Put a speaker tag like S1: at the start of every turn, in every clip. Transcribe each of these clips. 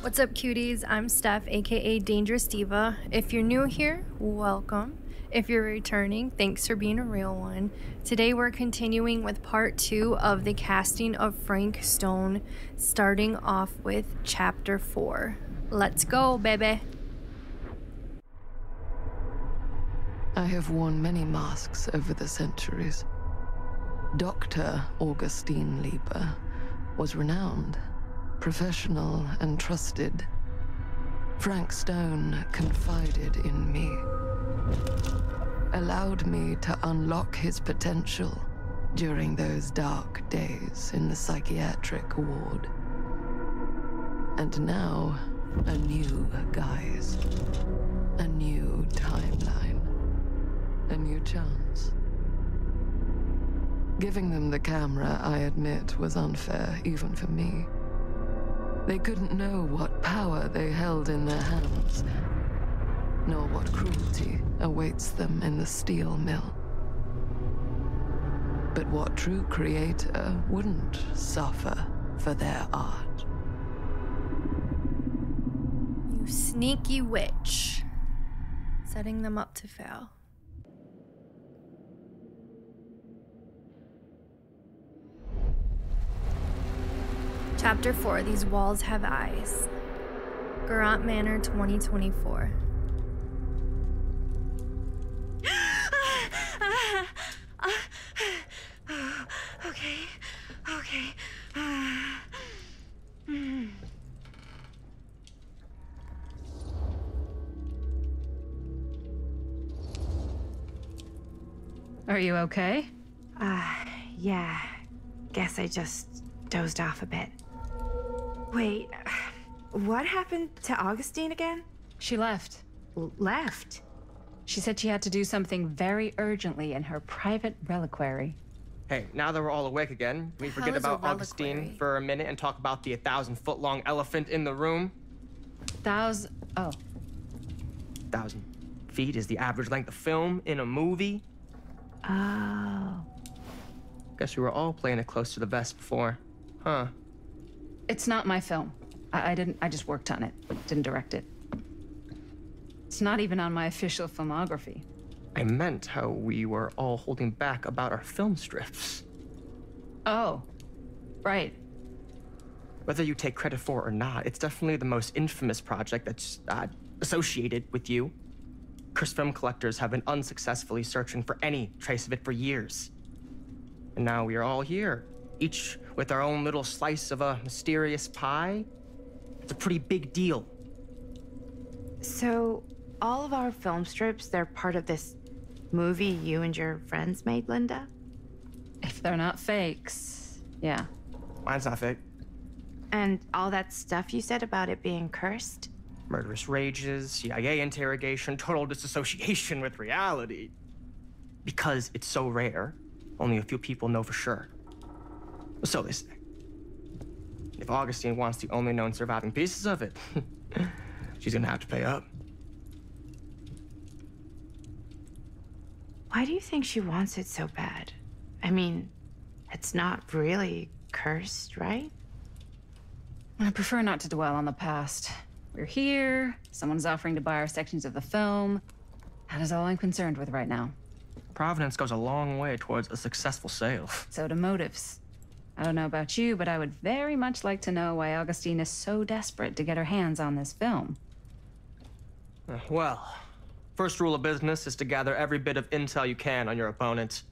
S1: What's up, cuties? I'm Steph, aka Dangerous Diva. If you're new here, welcome. If you're returning, thanks for being a real one. Today we're continuing with part 2 of the casting of Frank Stone, starting off with chapter 4. Let's go, baby.
S2: I have worn many masks over the centuries. Dr. Augustine Lieber was renowned, professional, and trusted. Frank Stone confided in me, allowed me to unlock his potential during those dark days in the psychiatric ward. And now, a new guise, a new timeline, a new chance. Giving them the camera, I admit, was unfair even for me. They couldn't know what power they held in their hands, nor what cruelty awaits them in the steel mill. But what true creator wouldn't suffer for their art?
S1: You sneaky witch. Setting them up to fail. Chapter 4, These Walls Have Eyes. Geralt Manor 2024.
S3: Okay.
S4: Are you okay?
S3: Yeah. Guess I just dozed off a bit. Wait, what happened to Augustine again?
S4: She left.
S3: Left?
S4: She said she had to do something very urgently in her private reliquary.
S5: Hey, now that we're all awake again, can we forget about Augustine for a minute and talk about the 1,000-foot-long elephant in the room?
S4: 1,000... oh.
S5: 1,000 feet is the average length of film in a movie.
S3: Oh.
S5: Guess we were all playing it close to the vest before. Huh.
S4: It's not my film. I just worked on it. Didn't direct it. It's not even on my official filmography.
S5: I meant how we were all holding back about our film strips.
S4: Oh, right.
S5: Whether you take credit for it or not, it's definitely the most infamous project that's associated with you. Cursed film collectors have been unsuccessfully searching for any trace of it for years. And now we are all here, each with our own little slice of a mysterious pie. It's a pretty big deal.
S3: So, all of our film strips, they're part of this movie you and your friends made, Linda?
S4: If they're not fakes, yeah.
S5: Mine's not fake.
S3: And all that stuff you said about it being cursed?
S5: Murderous rages, CIA interrogation, total disassociation with reality. Because it's so rare, only a few people know for sure. So they say. If Augustine wants the only known surviving pieces of it, she's gonna have to pay up.
S3: Why do you think she wants it so bad? I mean, it's not really cursed, right?
S4: I prefer not to dwell on the past. We're here, someone's offering to buy our sections of the film. That is all I'm concerned with right now.
S5: Providence goes a long way towards a successful sale.
S4: So do motives. I don't know about you, but I would very much like to know why Augustine is so desperate to get her hands on this film.
S5: Well, first rule of business is to gather every bit of intel you can on your opponent.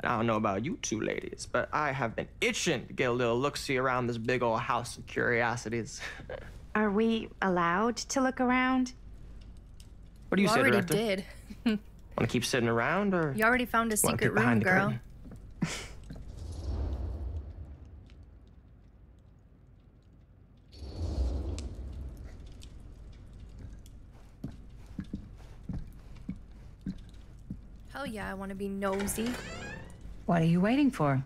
S5: And I don't know about you two ladies, but I have been itching to get a little look-see around this big old house of curiosities.
S3: Are we allowed to look around?
S5: What do you say,
S1: already
S5: Director?
S1: did.
S5: Want to keep sitting around, or
S1: You already found a
S5: wanna
S1: secret
S5: peek behind
S1: room,
S5: the
S1: girl.
S5: curtain?
S1: Hell yeah, I want to be nosy.
S4: What are you waiting for?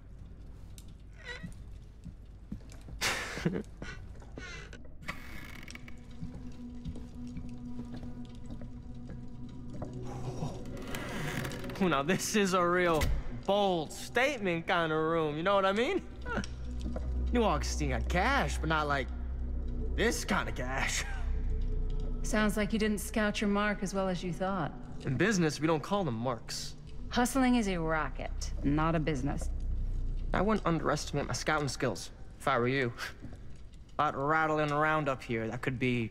S5: Now this is a real bold statement kind of room, you know what I mean? New Augustine got cash, but not like This kind of cash.
S4: Sounds like you didn't scout your mark as well as you thought.
S5: In business, we don't call them marks.
S4: Hustling is a racket, not a business.
S5: I wouldn't underestimate my scouting skills, if I were you. A lot rattling around up here that could be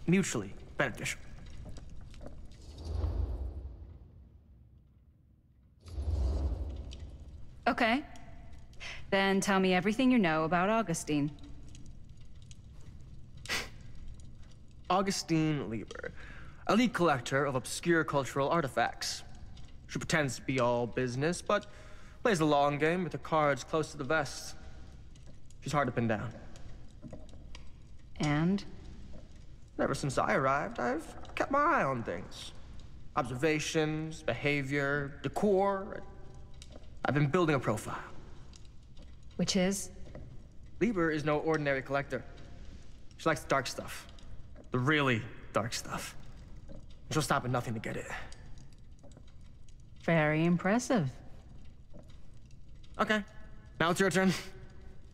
S5: mutually beneficial.
S4: Okay. Then tell me everything you know about Augustine.
S5: Augustine Lieber, elite collector of obscure cultural artifacts. She pretends to be all business, but plays the long game with the cards close to the vest. She's hard to pin down.
S4: And?
S5: Ever since I arrived, I've kept my eye on things. Observations, behavior, decor. I've been building a profile.
S4: Which is?
S5: Lieber is no ordinary collector. She likes the dark stuff. The really dark stuff. She'll stop at nothing to get it.
S4: Very impressive.
S5: Okay, now it's your turn.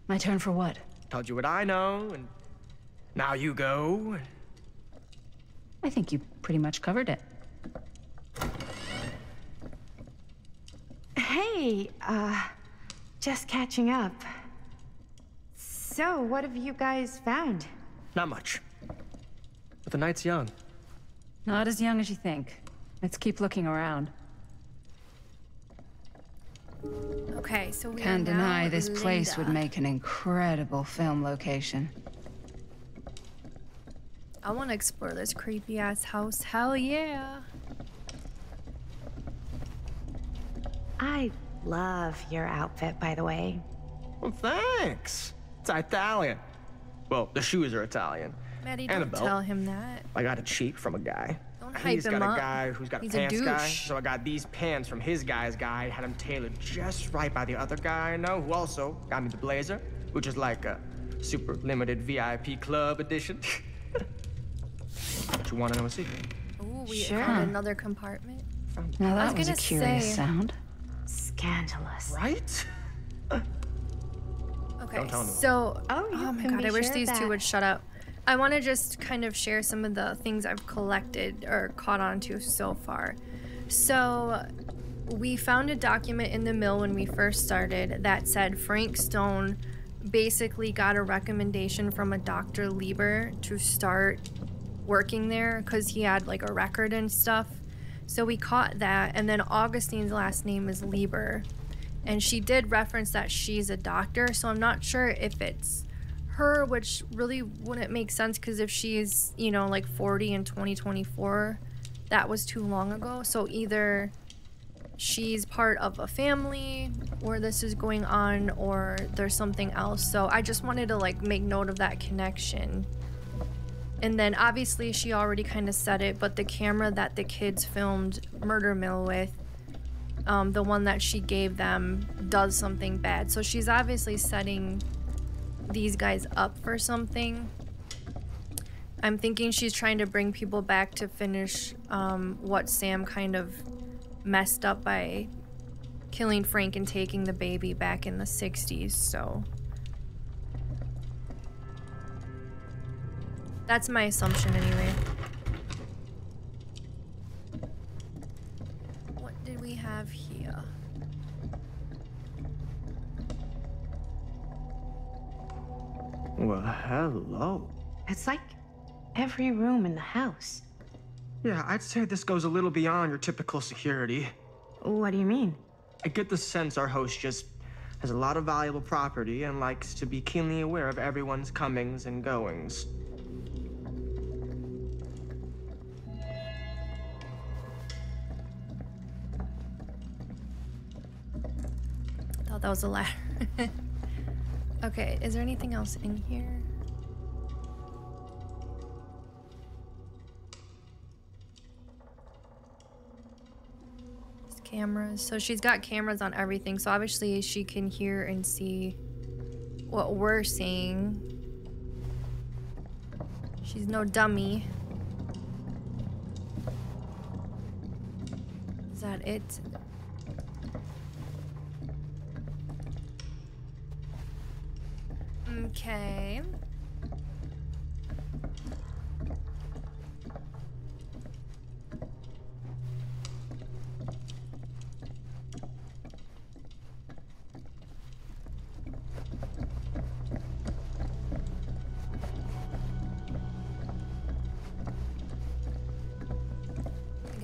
S4: My turn for what?
S5: Told you what I know, and now you go.
S4: I think you pretty much covered it.
S3: Hey, just catching up. So, what have you guys found?
S5: Not much. But the night's young.
S4: Not as young as you think. Let's keep looking around.
S1: Okay, so we
S4: Can't
S1: are now
S4: deny this place would
S1: Linda.
S4: make an incredible film location.
S1: I want to explore this creepy ass house. Hell yeah.
S3: I love your outfit, by the way.
S5: Well, thanks. It's Italian. Well, the shoes are Italian.
S1: Maddie,
S5: And a
S1: don't
S5: belt.
S1: tell him that.
S5: I got a cheap from a guy.
S1: Don't
S5: And
S1: hype
S5: he's
S1: him
S5: got
S1: up.
S5: a guy who's got
S1: He's
S5: a
S1: a
S5: pants guy.
S1: douche.
S5: So I got these pants from his guy's guy, had them tailored just right by the other guy I know, who also got me the blazer, which is like a super limited VIP club edition. You want to know a secret?
S1: Ooh, we
S3: Sure.
S1: found another compartment.
S4: Now
S1: I was
S4: that was a
S1: gonna
S4: curious
S1: say-
S4: sound.
S3: Scandalous.
S5: Right?
S1: Okay,
S5: Don't tell anyone.
S1: so
S3: Oh, you
S1: my
S3: can
S1: god,
S3: be
S1: I wish
S3: sure of
S1: these two
S3: that.
S1: would shut up. I want to just kind of share some of the things I've collected or caught on to so far. So we found a document in the mill when we first started that said Frank Stone basically got a recommendation from a Dr. Lieber to start working there because he had like a record and stuff. So we caught that, and then Augustine's last name is Lieber. And she did reference that she's a doctor, so I'm not sure if it's her, which really wouldn't make sense because if she's, you know, like 40 in 2024, that was too long ago. So either she's part of a family where this is going on or there's something else. So I just wanted to like make note of that connection. And then obviously she already kind of said it, but the camera that the kids filmed Murder Mill with, the one that she gave them, does something bad. So she's obviously setting these guys up for something. I'm thinking she's trying to bring people back to finish what Sam kind of messed up by killing Frank and taking the baby back in the 60s, so that's my assumption anyway. What did we have here?
S5: Well, hello.
S3: It's like every room in the house.
S5: Yeah, I'd say this goes a little beyond your typical security.
S3: What do you mean?
S5: I get the sense our host just has a lot of valuable property and likes to be keenly aware of everyone's comings and goings.
S1: Thought that was a ladder. Okay, is there anything else in here? Just cameras. So she's got cameras on everything, so obviously she can hear and see what we're seeing. She's no dummy. Is that it? Okay.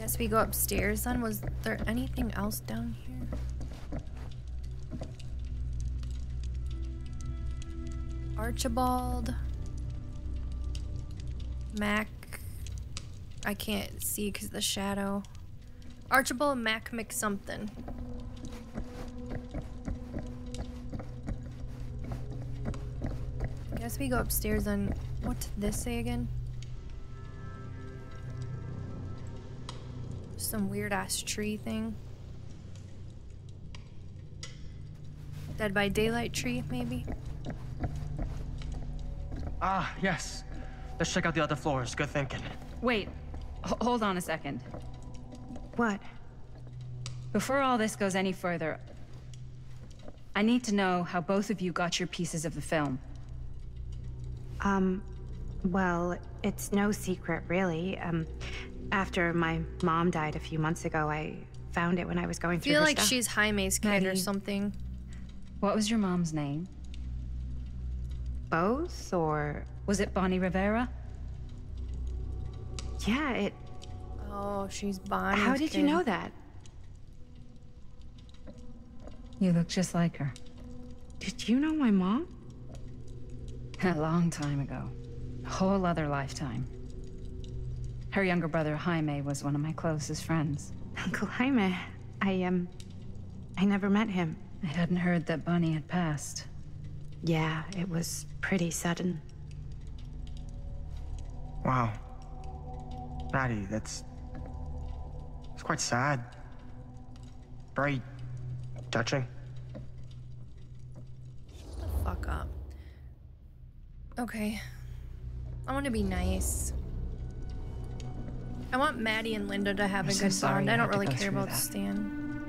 S1: Guess we go upstairs then. Was there anything else down here? Archibald. Mac. I can't see because of the shadow. Archibald Mac McSomething. I guess we go upstairs and what did this say again? Some weird ass tree thing. Dead by Daylight tree, maybe?
S5: Ah, yes. Let's check out the other floors. Good thinking.
S4: Wait, hold on a second.
S3: What?
S4: Before all this goes any further, I need to know how both of you got your pieces of the film.
S3: Well, it's no secret, really. After my mom died a few months ago, I found it when I was going through her
S1: I feel like
S3: stuff.
S1: she's Jaime's kid or
S4: Maddie.
S1: something.
S4: What was your mom's name?
S3: Both, or...
S4: Was it Bonnie Rivera?
S3: Yeah, it...
S1: Oh, she's Bonnie's
S3: How did you
S1: kid.
S3: know that?
S4: You look just like her.
S3: Did you know my mom?
S4: A long time ago. A whole other lifetime. Her younger brother, Jaime, was one of my closest friends.
S3: Uncle Jaime. I never met him.
S4: I hadn't heard that Bonnie had passed.
S3: Yeah, it was pretty sudden.
S5: Wow. Maddie, it's quite sad. Very touching.
S1: Shut the fuck up. Okay. I want to be nice. I want Maddie and Linda to have
S4: I'm
S1: a
S4: so
S1: good
S4: sorry
S1: bond.
S4: you
S1: I don't
S4: had to
S1: really
S4: go
S1: care
S4: through
S1: about
S4: that.
S1: Stan.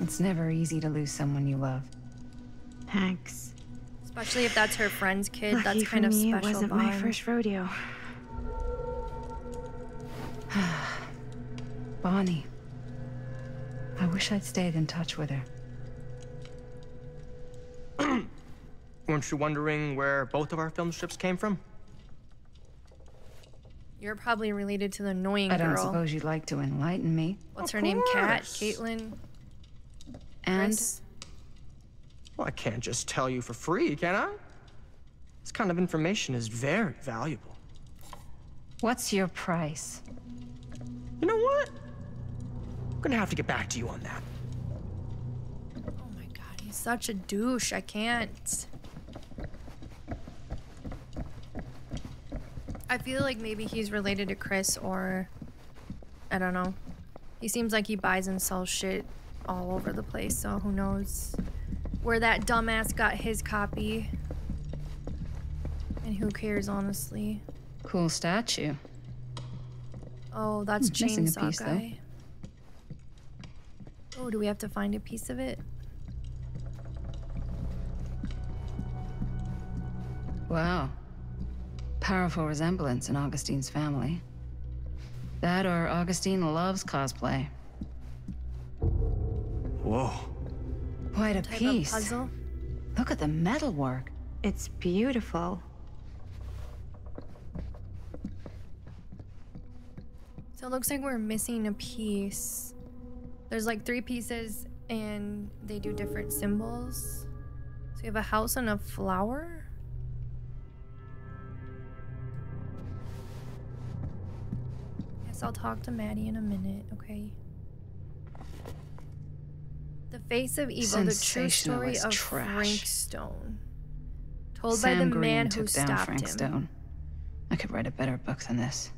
S4: It's never easy to lose someone you love.
S3: Thanks.
S1: Especially if that's her friend's kid.
S3: Lucky
S1: That's
S3: for
S1: kind of
S3: me,
S1: special
S3: it wasn't
S1: bond.
S3: my first rodeo.
S4: Bonnie. I wish I'd stayed in touch with her.
S5: Weren't you wondering where both of our film strips came from?
S1: You're probably related to the annoying
S4: I don't
S1: girl.
S4: suppose you'd like to enlighten me.
S1: What's
S5: Of
S1: her name? Kat?
S5: course.
S1: Caitlin?
S4: And
S1: Chris?
S5: Well, I can't just tell you for free, can I? This kind of information is very valuable.
S4: what's your price?
S5: You know what? I'm gonna have to get back to you on that.
S1: Oh my god, he's such a douche. I can't. I feel like maybe he's related to Chris or... I don't know. He seems like he buys and sells shit all over the place, so who knows where that dumbass got his copy. And who cares, honestly.
S4: Cool statue.
S1: Oh, that's
S4: Missing a
S1: Chainsaw
S4: piece, though.
S1: Guy. Oh, do we have to find a piece of it?
S4: Wow. Powerful resemblance in Augustine's family. That or Augustine loves cosplay.
S5: Whoa.
S4: Quite a
S1: Type
S4: piece.
S1: of puzzle?
S4: Look at the metalwork.
S3: It's beautiful.
S1: So it looks like we're missing a piece. There's like 3 pieces and they do different symbols. So you have a house and a flower? Guess I'll talk to Maddie in a minute, okay? The Face of Evil, the true story
S4: Sensationalist
S1: of
S4: trash.
S1: Frank Stone. Told by
S4: Sam
S1: the
S4: Green
S1: man
S4: took
S1: who
S4: down
S1: stopped
S4: Frank
S1: him.
S4: Stone. I could write a better book than this.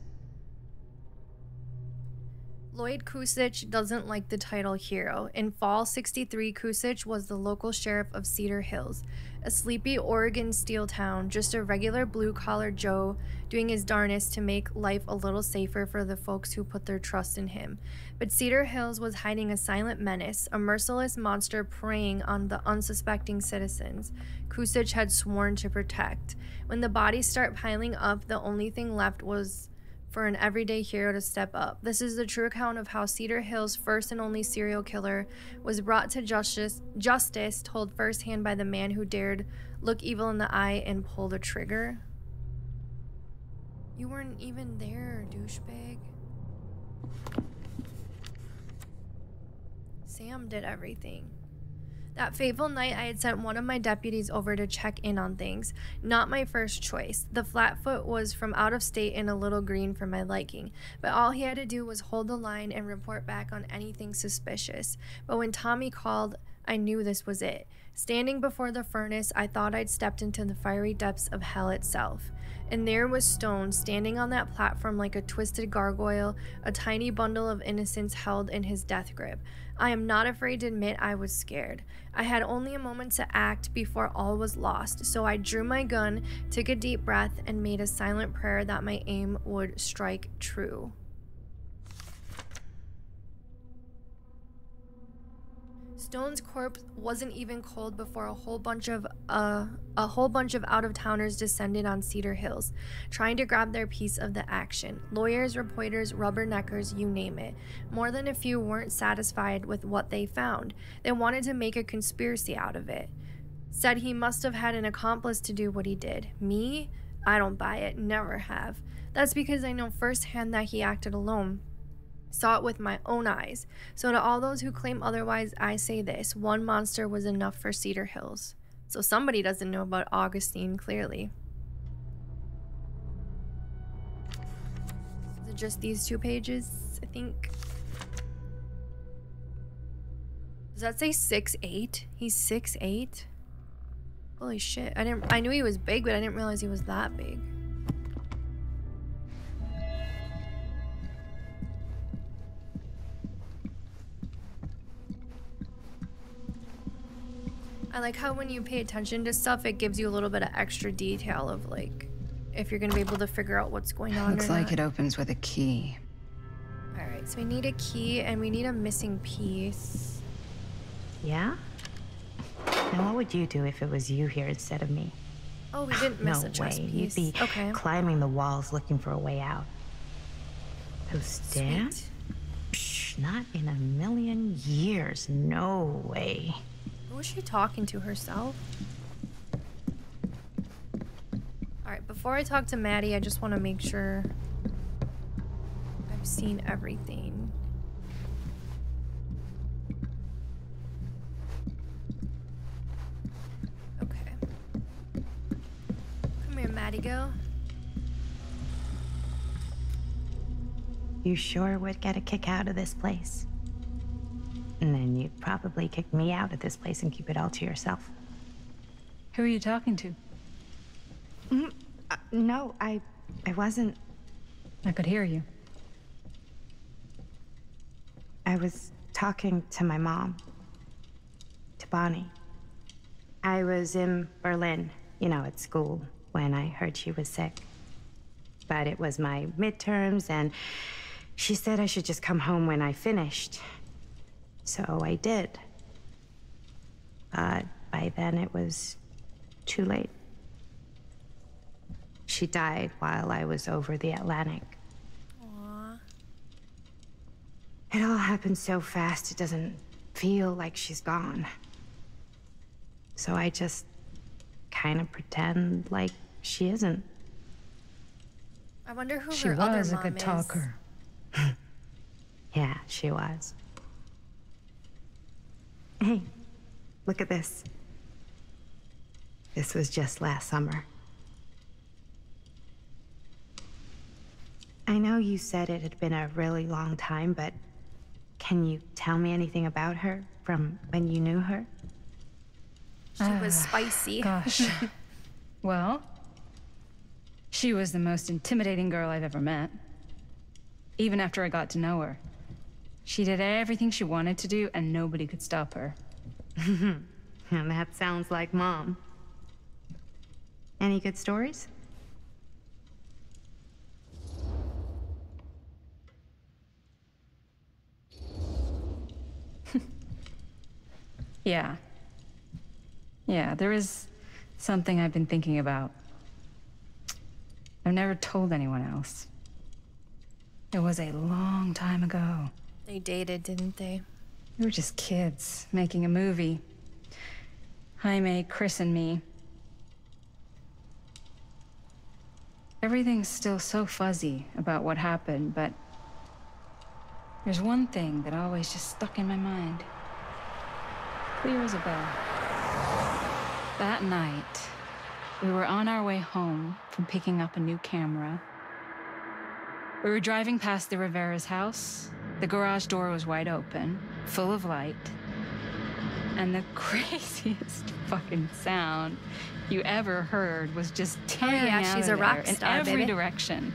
S1: Lloyd Kusich doesn't like the title hero. In fall 63, Kusich was the local sheriff of Cedar Hills, a sleepy Oregon steel town, just a regular blue-collar Joe doing his darnest to make life a little safer for the folks who put their trust in him. But Cedar Hills was hiding a silent menace, a merciless monster preying on the unsuspecting citizens Kusich had sworn to protect. When the bodies start piling up, the only thing left was for an everyday hero to step up. This is the true account of how Cedar Hills' first and only serial killer was brought to justice told firsthand by the man who dared look evil in the eye and pull the trigger. You weren't even there, douchebag. Sam did everything. That fateful night, I had sent one of my deputies over to check in on things. Not my first choice. The Flatfoot was from out of state and a little green for my liking, but all he had to do was hold the line and report back on anything suspicious. But when Tommy called, I knew this was it. Standing before the furnace, I thought I'd stepped into the fiery depths of hell itself. And there was Stone, standing on that platform like a twisted gargoyle, a tiny bundle of innocence held in his death grip. I am not afraid to admit I was scared. I had only a moment to act before all was lost, so I drew my gun, took a deep breath, and made a silent prayer that my aim would strike true. Stone's corpse wasn't even cold before a whole bunch of out-of-towners descended on Cedar Hills, trying to grab their piece of the action. Lawyers, reporters, rubberneckers, you name it. More than a few weren't satisfied with what they found. They wanted to make a conspiracy out of it. Said he must have had an accomplice to do what he did. Me? I don't buy it. Never have. That's because I know firsthand that he acted alone. Saw it with my own eyes. So to all those who claim otherwise, I say this: one monster was enough for Cedar Hills. So somebody doesn't know about Augustine, clearly. Is it just these 2 pages, I think? Does that say 6'8"? He's 6'8"? Holy shit. I knew he was big, but I didn't realize he was that big. I like how when you pay attention to stuff, it gives you a little bit of extra detail of, like, if you're gonna be able to figure out what's going on.
S4: Looks like it opens with a key.
S1: Alright, so we need a key and we need a missing piece.
S3: Yeah? Now what would you do if it was you here instead of me?
S1: Oh, we didn't miss
S3: No
S1: a chest
S3: way.
S1: piece.
S3: You'd be
S1: Okay.
S3: climbing the walls looking for a way out. Those stairs?
S1: Sweet.
S3: Psh, not in a million years. No way.
S1: Was she talking to herself? Alright, before I talk to Maddie, I just want to make sure I've seen everything. Okay. Come here, Maddie girl.
S3: You sure would get a kick out of this place. And then you'd probably kick me out of this place and keep it all to yourself.
S4: Who are you talking to?
S3: No, I wasn't.
S4: I could hear you.
S3: I was talking to my mom. To Bonnie. I was in Berlin, at school, when I heard she was sick. But it was my midterms, and she said I should just come home when I finished. So I did. But by then it was too late. She died while I was over the Atlantic.
S1: Aww.
S3: It all happened so fast, it doesn't feel like she's gone. So I just kind of pretend like she isn't.
S1: I wonder who
S4: She
S1: her other
S4: was a
S1: mom
S4: good
S1: is.
S4: talker.
S3: Yeah, she was. Hey, look at this. This was just last summer. I know you said it had been a really long time, but can you tell me anything about her from when you knew her?
S1: She was spicy.
S4: Gosh. Well, she was the most intimidating girl I've ever met. Even after I got to know her. She did everything she wanted to do, and nobody could stop her.
S3: And that sounds like Mom. Any good stories?
S4: Yeah. Yeah, there is something I've been thinking about. I've never told anyone else. It was a long time ago.
S1: They dated, didn't they?
S4: We were just kids, making a movie. Jaime, Chris, and me. Everything's still so fuzzy about what happened, but There's one thing that always just stuck in my mind. Clear as a bell. That night, we were on our way home from picking up a new camera. We were driving past the Rivera's house. The garage door was wide open, full of light. And the craziest fucking sound you ever heard was just tearing out
S1: she's
S4: of
S1: a rock
S4: there in
S1: star,
S4: every
S1: baby.
S4: direction.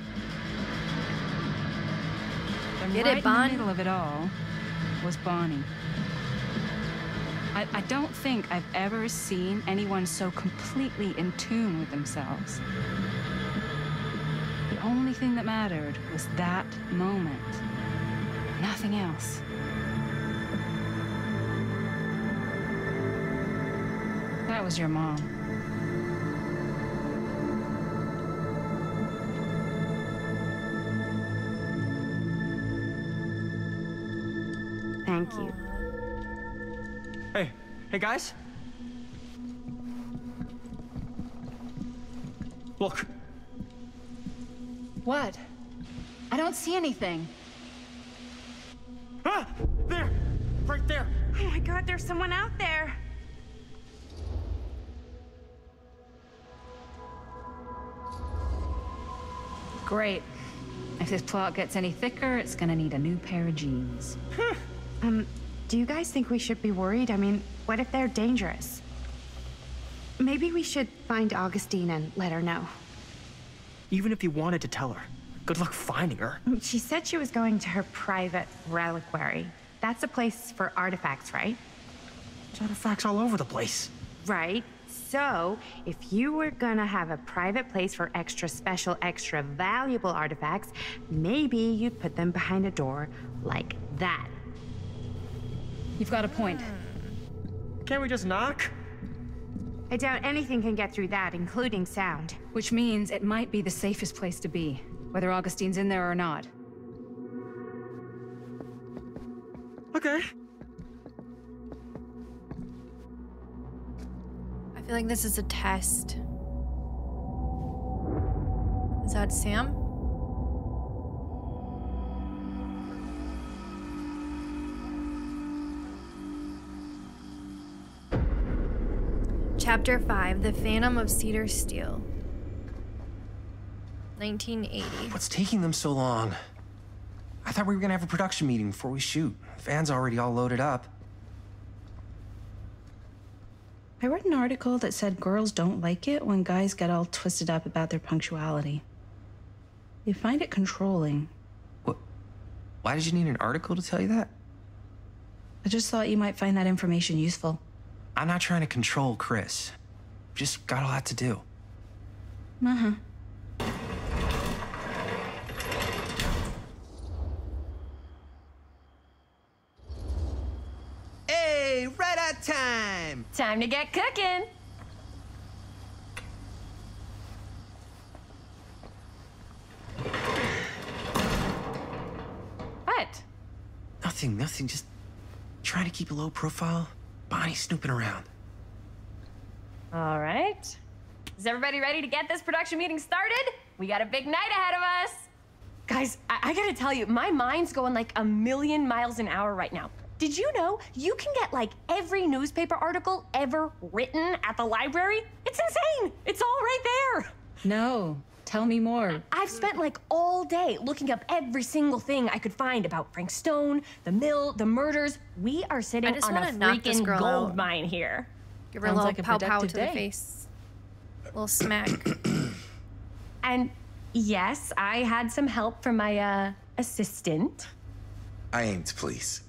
S4: And
S1: Get
S4: right
S1: it, Bon?
S4: in the middle of it all was Bonnie. I don't think I've ever seen anyone so completely in tune with themselves. The only thing that mattered was that moment. Nothing else. That was your mom.
S3: Thank you.
S5: Hey guys. Look.
S4: What? I don't see anything.
S5: Ah! There! Right there!
S3: Oh my God, there's someone out there.
S4: Great. If this plot gets any thicker, it's gonna need a new pair of jeans.
S3: Do you guys think we should be worried? I mean, what if they're dangerous? Maybe we should find Augustine and let her know.
S5: Even if you wanted to tell her, good luck finding her.
S3: She said she was going to her private reliquary. That's a place for artifacts, right?
S5: There's artifacts all over the place.
S3: Right. So, if you were gonna have a private place for extra special, extra valuable artifacts, maybe you'd put them behind a door like that.
S4: You've got a point.
S5: Can't we just knock?
S3: I doubt anything can get through that, including sound.
S4: Which means it might be the safest place to be, whether Augustine's in there or not.
S5: Okay.
S1: I feel like this is a test. Is that Sam? Chapter 5, The Phantom of Cedar Steel. 1980.
S6: What's taking them so long? I thought we were gonna have a production meeting before we shoot. The van's already all loaded up.
S7: I read an article that said girls don't like it when guys get all twisted up about their punctuality. They find it controlling.
S6: What? Why did you need an article to tell you that?
S7: I just thought you might find that information useful.
S6: I'm not trying to control Chris. Just got a lot to do.
S7: Uh-huh.
S8: Hey, right on time!
S9: Time to get cooking. What?
S6: Nothing. Just trying to keep a low profile. Bonnie snooping around.
S9: All right. Is everybody ready to get this production meeting started? We got a big night ahead of us. Guys, I gotta tell you, my mind's going like a million miles an hour right now. Did you know you can get like every newspaper article ever written at the library? It's insane. It's all right there.
S7: No, tell me more.
S9: I've spent like all day looking up every single thing I could find about Frank Stone, the mill, the murders. We are sitting
S1: just
S9: on a
S1: wanna knock this
S9: freaking
S1: girl
S9: gold
S1: out.
S9: mine here.
S1: Give her a
S7: Sounds
S1: little
S7: like a
S1: pow pow to
S7: productive
S1: the
S7: day.
S1: face. A little smack.
S9: And yes, I had some help from my assistant.
S8: I aim to please.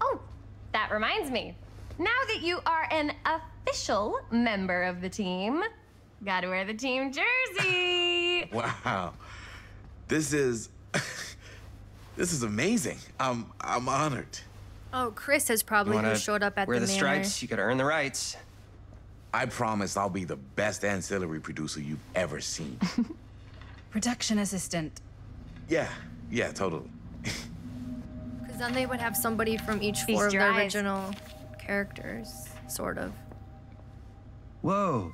S9: Oh, that reminds me. Now that you are an official member of the team, gotta wear the team jersey.
S8: Wow. This is... this is amazing. I'm honored.
S1: Oh, Chris is probably who showed up at
S6: wear
S1: the
S6: the
S1: manor.
S6: stripes, you gotta earn the rights.
S8: I promise I'll be the best ancillary producer you've ever seen.
S4: Production assistant.
S8: Yeah, totally.
S1: Because then they would have somebody from each
S9: Feast
S1: four of
S9: your
S1: the
S9: eyes.
S1: original characters, sort of.
S6: Whoa.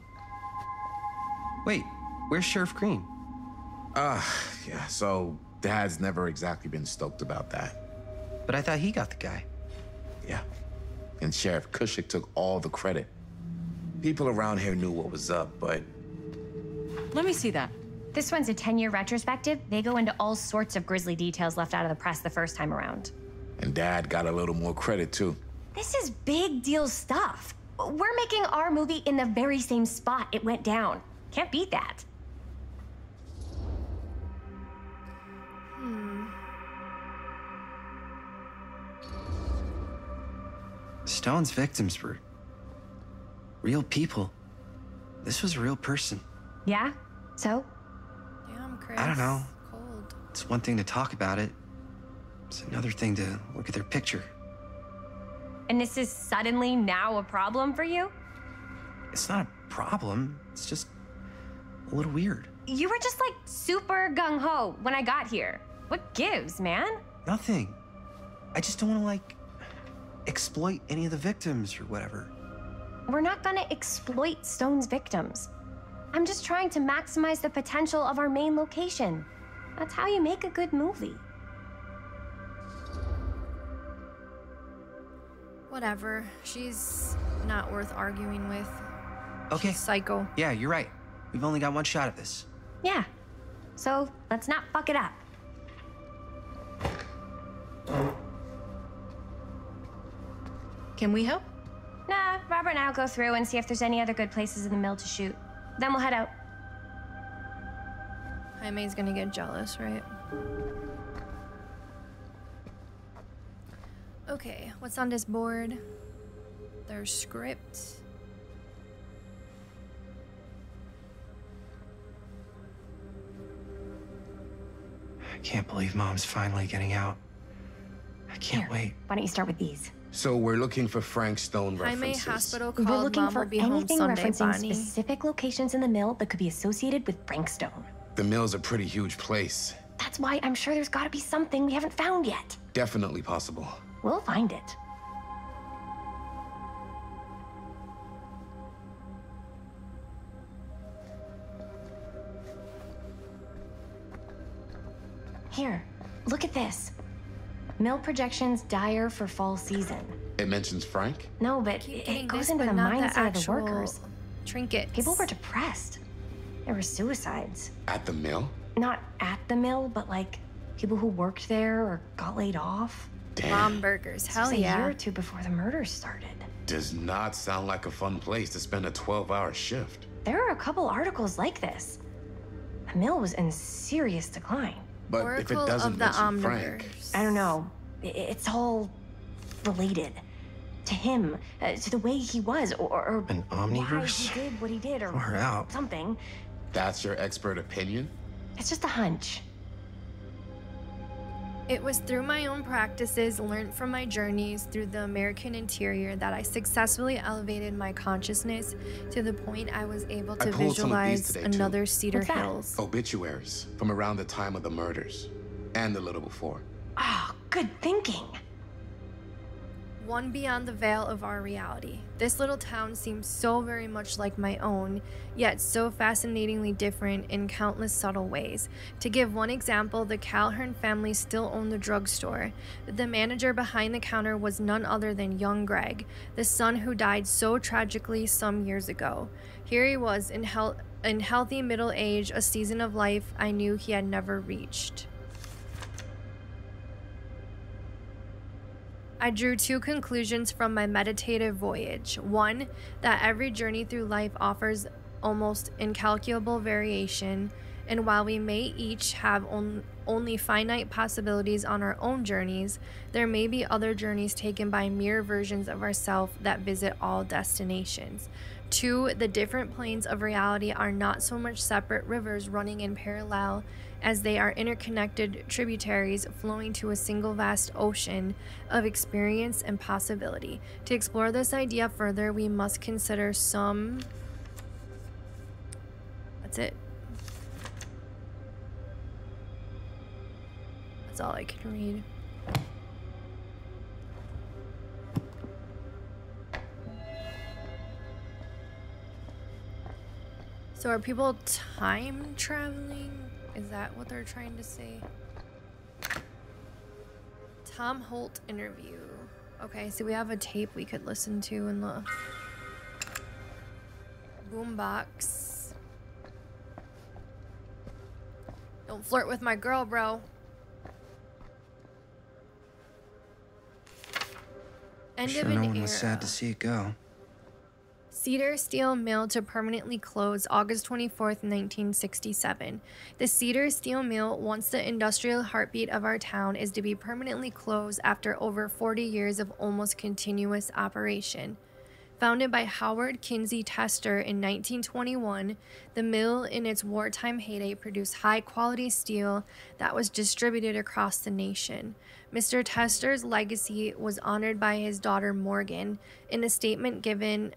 S6: Wait, where's Sheriff Green?
S8: Yeah, so Dad's never exactly been stoked about that.
S6: But I thought he got the guy.
S8: Yeah. And Sheriff Kushik took all the credit. People around here knew what was up, but...
S4: Let me see that.
S9: This one's a 10-year retrospective. They go into all sorts of grisly details left out of the press the first time around.
S8: And Dad got a little more credit, too.
S9: This is big deal stuff. We're making our movie in the very same spot it went down. Can't beat that.
S6: Stone's victims were real people. This was a real person.
S9: Yeah? So?
S1: Damn, Chris.
S6: I don't know.
S1: Cold.
S6: It's one thing to talk about it. It's another thing to look at their picture.
S9: And this is suddenly now a problem for you?
S6: It's not a problem. It's just a little weird.
S9: You were just like super gung-ho when I got here. What gives, man?
S6: Nothing. I just don't want to, like, exploit any of the victims or whatever.
S9: We're not gonna exploit Stone's victims. I'm just trying to maximize the potential of our main location. That's how you make a good movie.
S1: Whatever. She's not worth arguing with.
S6: Okay.
S1: She's psycho.
S6: Yeah, you're right. We've only got one shot at this.
S9: Yeah. So let's not fuck it up.
S7: Can we help?
S9: Nah, Robert and I'll go through and see if there's any other good places in the mill to shoot. Then we'll head out.
S1: Jaime's gonna get jealous, right? Okay, what's on this board? There's script.
S6: I can't believe Mom's finally getting out. I can't wait.
S9: Why don't you start with these?
S8: So we're looking for Frank Stone
S1: Jaime
S8: references.
S1: Hospital
S9: We're
S1: called
S9: looking
S1: Mom
S9: for
S1: will be home
S9: anything
S1: Sunday,
S9: referencing
S1: Bonnie.
S9: specific locations in the mill that could be associated with Frank Stone.
S8: The mill's a pretty huge place.
S9: That's why I'm sure there's gotta be something we haven't found yet.
S8: Definitely possible.
S9: We'll find it. Here, look at this. Mill projections dire for fall season.
S8: It mentions Frank?
S9: No, but
S1: Keep
S9: it
S1: getting
S9: goes
S1: this,
S9: into
S1: but
S9: the
S1: not
S9: mindset of the
S1: actual
S9: workers.
S1: Trinkets.
S9: People were depressed. There were suicides.
S8: At the mill?
S9: Not at the mill, but like people who worked there or got laid off.
S8: Damn.
S1: Mom burgers.
S9: This
S1: Hell
S9: was a year
S1: yeah.
S9: or two before the murders started.
S8: Does not sound like a fun place to spend a 12-hour shift.
S9: There are a couple articles like this. The mill was in serious decline.
S8: But if
S1: Oracle
S8: it doesn't
S1: of the
S8: mention Frank...
S1: Omniverse.
S9: I don't know. It's all related to him, to the way he was, or
S6: An
S9: why
S6: omniverse?
S9: he did what he did, or
S6: Far out.
S9: something.
S8: That's your expert opinion?
S9: It's just a hunch.
S1: It was through my own practices, learned from my journeys through the American interior, that I successfully elevated my consciousness to the point I was able to
S8: I pulled some of these
S1: visualize
S8: today, too.
S1: another Cedar
S9: What's that?
S1: Hills.
S8: Obituaries from around the time of the murders. And a little before.
S9: Ah, good thinking.
S1: One beyond the veil of our reality. This little town seems so very much like my own, yet so fascinatingly different in countless subtle ways. To give one example, the Calhoun family still owned the drugstore. The manager behind the counter was none other than young Greg, the son who died so tragically some years ago. Here he was in healthy middle age, a season of life I knew he had never reached. I drew two conclusions from my meditative voyage. One, that every journey through life offers almost incalculable variation, and while we may each have only finite possibilities on our own journeys, there may be other journeys taken by mere versions of ourselves that visit all destinations. Two, the different planes of reality are not so much separate rivers running in parallel as they are interconnected tributaries flowing to a single vast ocean of experience and possibility. To explore this idea further, we must consider some... That's it. That's all I can read. So are people time traveling? Is that what they're trying to say? Tom Holt interview. Okay, so we have a tape we could listen to in the boombox. Don't flirt with my girl, bro. End
S6: Sure,
S1: of an
S6: no one
S1: era.
S6: was sad to see it go.
S1: Cedar Steel Mill to permanently close August 24th, 1967. The Cedar Steel Mill, once the industrial heartbeat of our town, is to be permanently closed after over 40 years of almost continuous operation. Founded by Howard Kinsey Tester in 1921, the mill in its wartime heyday produced high-quality steel that was distributed across the nation. Mr. Tester's legacy was honored by his daughter Morgan in a statement given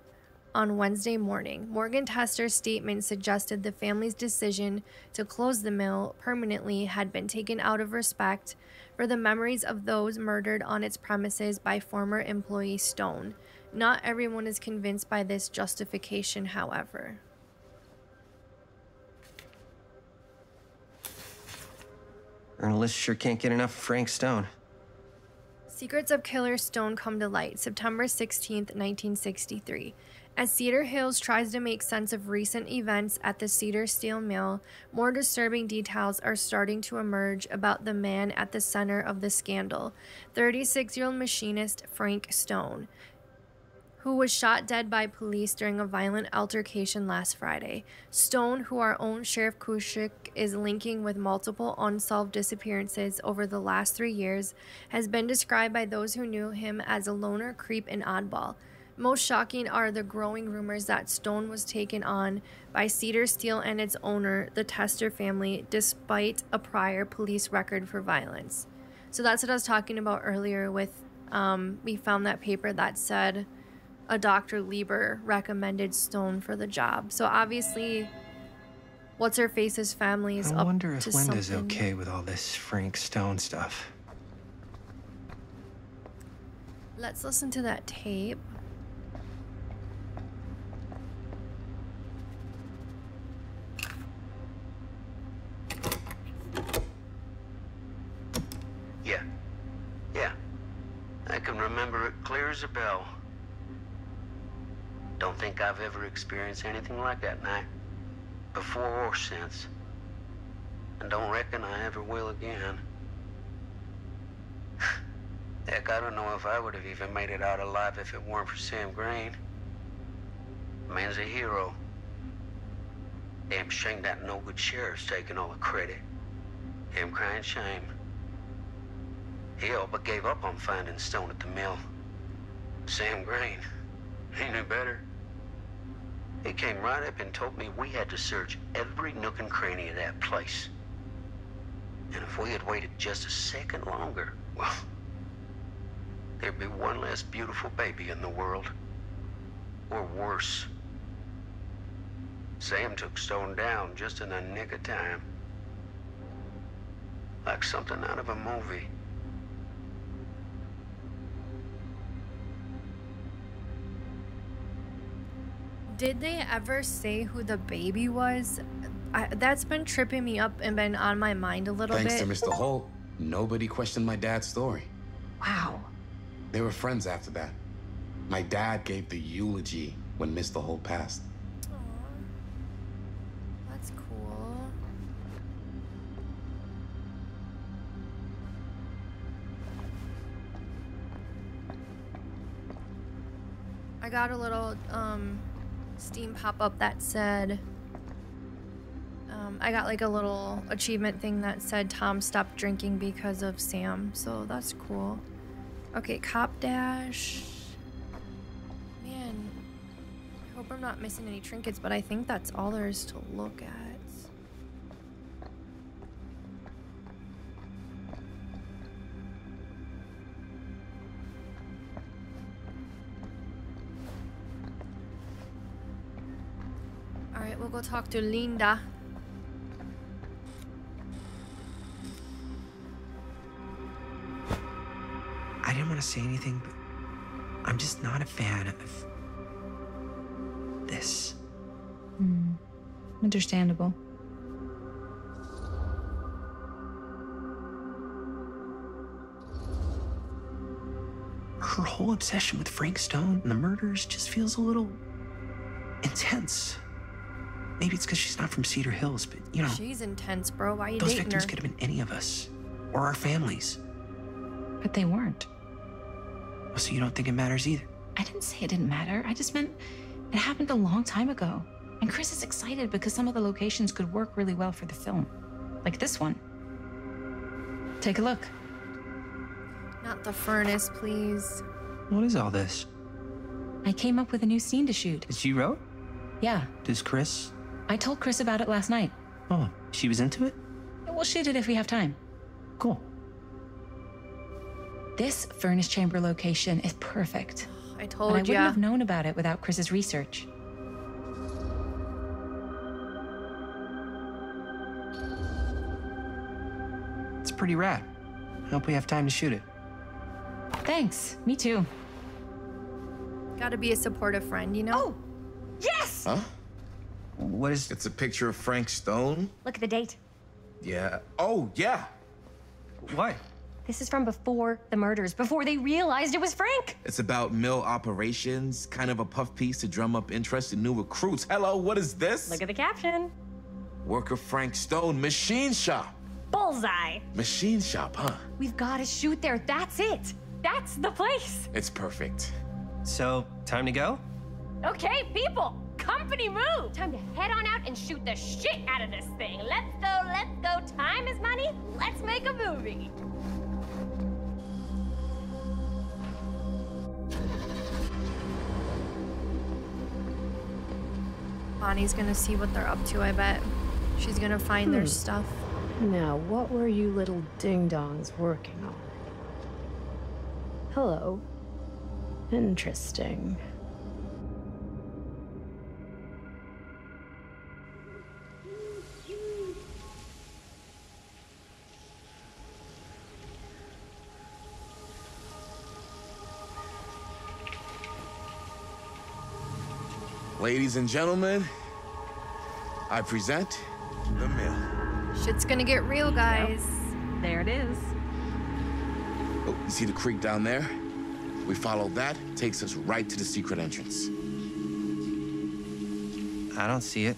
S1: on Wednesday morning. Morgan Tester's statement suggested the family's decision to close the mill permanently had been taken out of respect for the memories of those murdered on its premises by former employee Stone. Not everyone is convinced by this justification, however.
S6: Journalists sure can't get enough of Frank Stone.
S1: Secrets of Killer Stone come to light, September 16th, 1963. As Cedar Hills tries to make sense of recent events at the Cedar Steel Mill, more disturbing details are starting to emerge about the man at the center of the scandal, 36-year-old machinist Frank Stone, who was shot dead by police during a violent altercation last Friday. Stone, who our own Sheriff Kushik is linking with multiple unsolved disappearances over the last 3 years, has been described by those who knew him as a loner, creep, and oddball. Most shocking are the growing rumors that Stone was taken on by Cedar Steel and its owner, the Tester family, despite a prior police record for violence. So that's what I was talking about earlier with, we found that paper that said a Dr. Lieber recommended Stone for the job. So obviously, What's-Her-Face's family is up to something.
S6: I wonder if Linda's okay with all this Frank Stone stuff.
S1: Let's listen to that tape.
S10: Yeah. I can remember it clear as a bell. Don't think I've ever experienced anything like that night, before or since. And don't reckon I ever will again. Heck, I don't know if I would have even made it out alive if it weren't for Sam Green. Man's a hero. Damn shame that no-good sheriff's taking all the credit. Him crying shame. He all but gave up on finding Stone at the mill. Sam Green, he knew better. He came right up and told me we had to search every nook and cranny of that place. And if we had waited just a second longer, well, there'd be one less beautiful baby in the world. Or worse. Sam took Stone down just in the nick of time. Like something out of a movie.
S1: Did they ever say who the baby was? That's been tripping me up and been on my mind a little bit.
S8: Thanks to Mr. Holt, nobody questioned my dad's story.
S1: Wow.
S8: They were friends after that. My dad gave the eulogy when Mr. Holt passed.
S1: Aww. That's cool. I got a little Steam pop-up that said I got like a little achievement thing that said Tom stopped drinking because of Sam, so that's cool. Okay, Cop Dash. Man, I hope I'm not missing any trinkets, but I think that's all there is to look at. Alright, we'll go talk to Linda.
S6: I didn't want to say anything, but I'm just not a fan of this.
S7: Understandable.
S6: her whole obsession with Frank Stone and the murders just feels a little intense. Maybe it's because she's not from Cedar Hills, but you know.
S1: She's intense, bro. Why are you
S6: those
S1: dating
S6: victims
S1: her?
S6: could have been any of us. Or our families.
S7: But they weren't.
S6: So you don't think it matters either?
S7: I didn't say it didn't matter. I just meant it happened a long time ago. And Chris is excited because some of the locations could work really well for the film. Like this one. Take a look.
S1: Not the furnace, please.
S6: What is all this?
S7: I came up with a new scene to shoot.
S6: That you wrote?
S7: Yeah.
S6: Does Chris?
S7: I told Chris about it last night.
S6: Oh, she was into it?
S7: We'll shoot it if we have time.
S6: Cool.
S7: This furnace chamber location is perfect.
S1: I
S7: But
S1: told
S7: I wouldn't
S1: ya.
S7: have known about it without Chris's research.
S6: It's pretty rad. I hope we have time to shoot it.
S7: Thanks. Me too.
S1: Gotta be a supportive friend, you know?
S9: Oh, yes!
S8: Huh?
S6: What is...
S8: It's a picture of Frank Stone?
S9: Look at the date.
S8: Yeah. Oh, yeah.
S6: What?
S9: This is from before the murders, before they realized it was Frank.
S8: It's about mill operations, kind of a puff piece to drum up interest in new recruits. Hello, what is this?
S9: Look at the caption.
S8: Worker Frank Stone, machine shop.
S9: Bullseye.
S8: Machine shop, huh?
S9: We've got to shoot there. That's it. That's the place.
S8: It's perfect.
S6: So, time to go?
S9: Okay, people. Company move. Time to head on out and shoot the shit out of this thing. Let's go, let's go. Time is money. Let's make a movie.
S1: Bonnie's gonna see what they're up to, I bet. She's gonna find their stuff.
S11: Now, what were you little ding-dongs working on? Hello. Interesting.
S8: Ladies and gentlemen, I present the mill.
S1: Shit's gonna get real, guys.
S4: There it is.
S8: Oh, you see the creek down there? We follow that, takes us right to the secret entrance.
S6: I don't see it.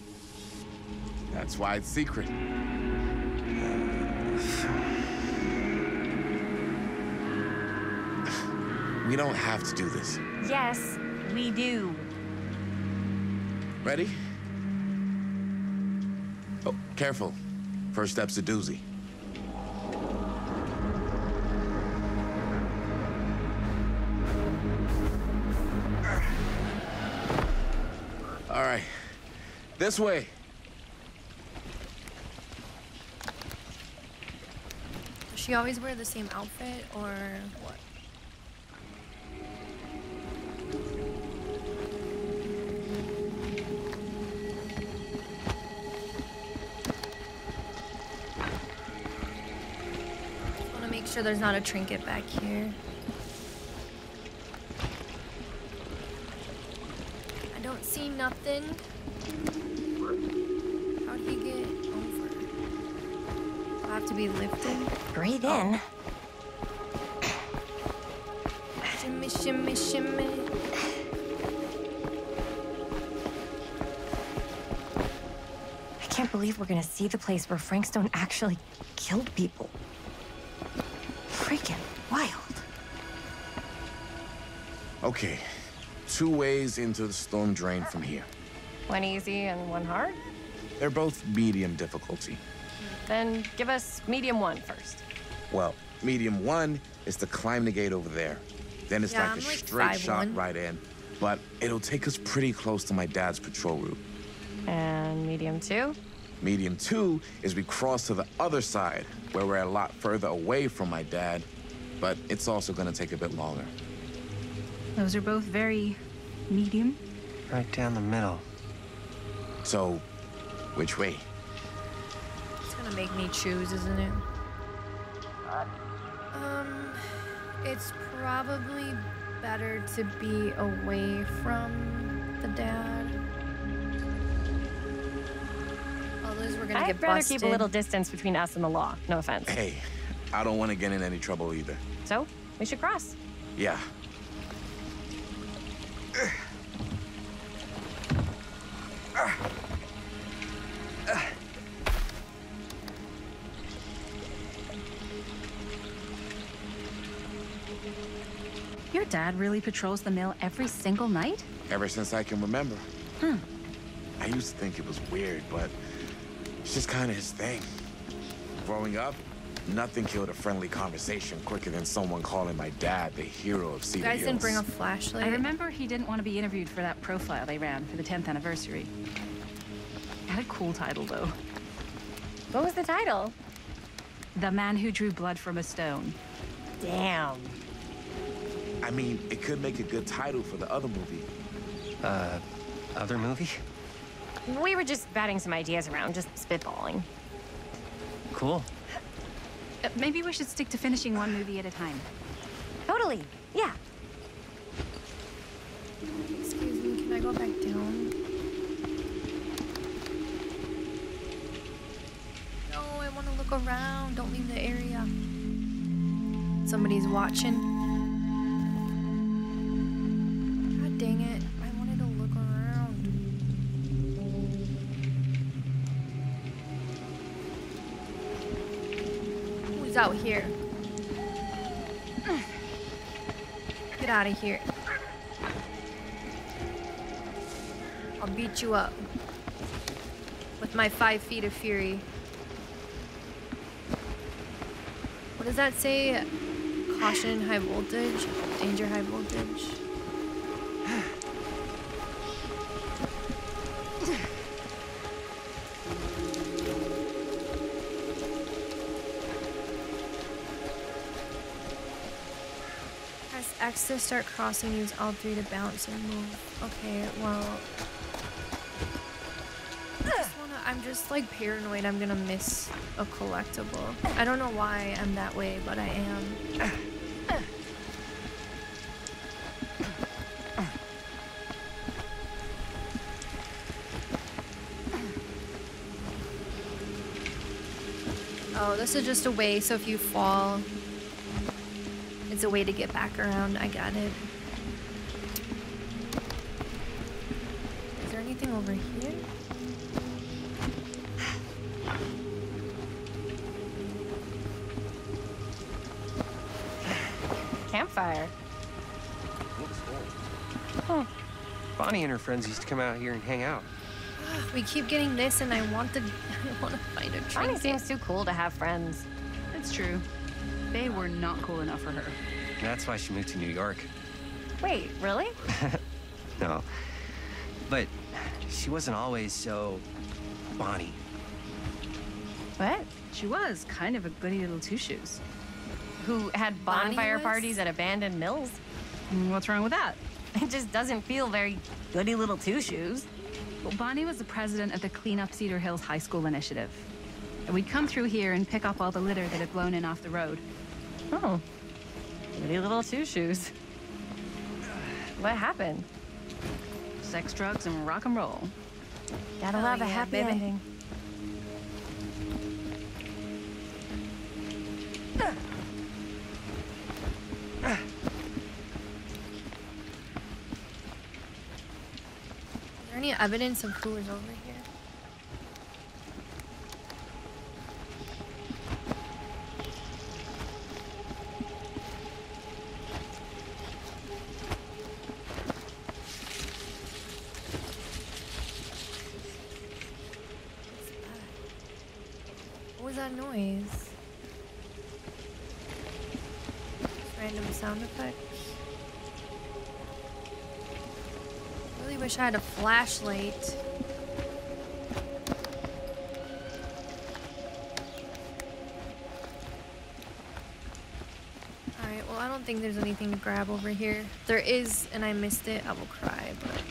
S8: That's why it's secret. We don't have to do this.
S9: Yes, we do.
S8: Ready? Oh, careful. First step's a doozy. All right, this way.
S1: Does she always wear the same outfit, or what? Make sure there's not a trinket back here. I don't see nothing. How'd he get over? I'll have to be lifted.
S9: Breathe in.
S1: Shimmy, shimmy, shimmy.
S9: I can't believe we're gonna see the place where Frank Stone actually killed people. Freaking wild.
S8: Okay, 2 ways into the storm drain from here.
S9: One easy and one hard?
S8: They're both medium difficulty.
S9: Then give us medium one first.
S8: Well, medium 1 is to climb the gate over there. Then it's
S1: Yeah,
S8: like
S1: I'm
S8: a
S1: like
S8: straight shot
S1: 5'1".
S8: right in. But it'll take us pretty close to my dad's patrol route.
S9: And medium 2?
S8: Medium 2 is we cross to the other side, where we're a lot further away from my dad, but it's also gonna take a bit longer.
S4: Those are both very medium.
S6: Right down the middle.
S8: So, which way?
S1: It's gonna make me choose, isn't it? It's probably better to be away from the dad. Otherwise, we're gonna
S9: I'd
S1: get
S9: rather
S1: busted.
S9: keep a little distance between us and the law. No offense.
S8: Hey, I don't want to get in any trouble either.
S9: So, we should cross.
S8: Yeah,
S7: Your dad really patrols the mill every single night?
S8: Ever since I can remember.
S7: Hmm.
S8: I used to think it was weird, but it's just kind of his thing. Growing up, nothing killed a friendly conversation quicker than someone calling my dad the hero of Cedar
S1: You guys
S8: Hills.
S1: didn't bring a flashlight?
S4: I remember he didn't want to be interviewed for that profile they ran for the 10th anniversary. It had a cool title, though.
S9: What was the title?
S4: The Man Who Drew Blood from a Stone.
S9: Damn.
S8: I mean, it could make a good title for the other movie.
S12: Other movie?
S9: We were just batting some ideas around, just spitballing.
S12: Cool.
S4: Maybe we should stick to finishing one movie at a time.
S9: Totally. Yeah.
S1: Excuse me, can I go back down? No, I want to look around. Don't leave the area. Somebody's watching. God dang it. I wanted to look around. Who's out here? Get out of here. I'll beat you up with my 5 feet of fury. What does that say? Caution, high voltage. Danger, high voltage. Press X to start crossing. Use L3 to bounce and move. Okay, well... I'm just like paranoid I'm gonna miss a collectible. I don't know why I'm that way, but I am. Oh, this is just a way, so if you fall, it's a way to get back around. I got it. Is there anything over here?
S9: Campfire.
S12: Huh. Bonnie and her friends used to come out here and hang out.
S1: We keep getting this, and I want to find a
S9: Bonnie
S1: trinket.
S9: seems too cool to have friends.
S4: It's true. They were not cool enough for her.
S12: That's why she moved to New York.
S9: Wait, really?
S12: No. But she wasn't always so Bonnie.
S9: What?
S4: She was kind of a goody little two-shoes.
S9: Who had bonfire
S1: was?
S9: parties at abandoned mills?
S4: What's wrong with that?
S9: It just doesn't feel very goody little two-shoes.
S4: Well, Bonnie was the president of the Clean Up Cedar Hills High School initiative. And we'd come through here and pick up all the litter that had blown in off the road.
S9: Oh. Goody little two-shoes. What happened?
S4: Sex, drugs, and rock and roll.
S9: Gotta
S1: Oh,
S9: love a
S1: yeah,
S9: happy
S1: baby.
S9: ending.
S1: Is there any evidence of who is over here? What was that noise? Just random sound effects. Really wish I had a flashlight. Alright, well I don't think there's anything to grab over here. If there is, and I missed it, I will cry, but...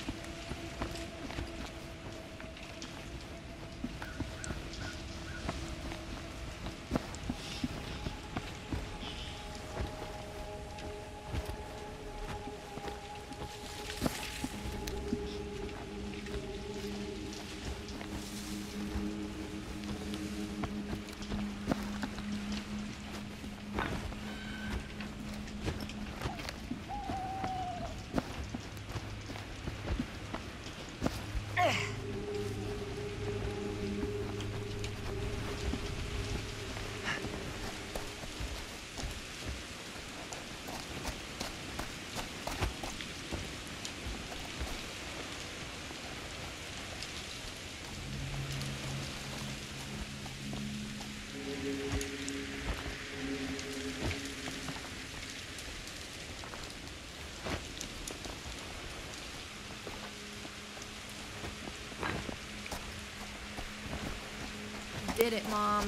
S1: did it, Mom.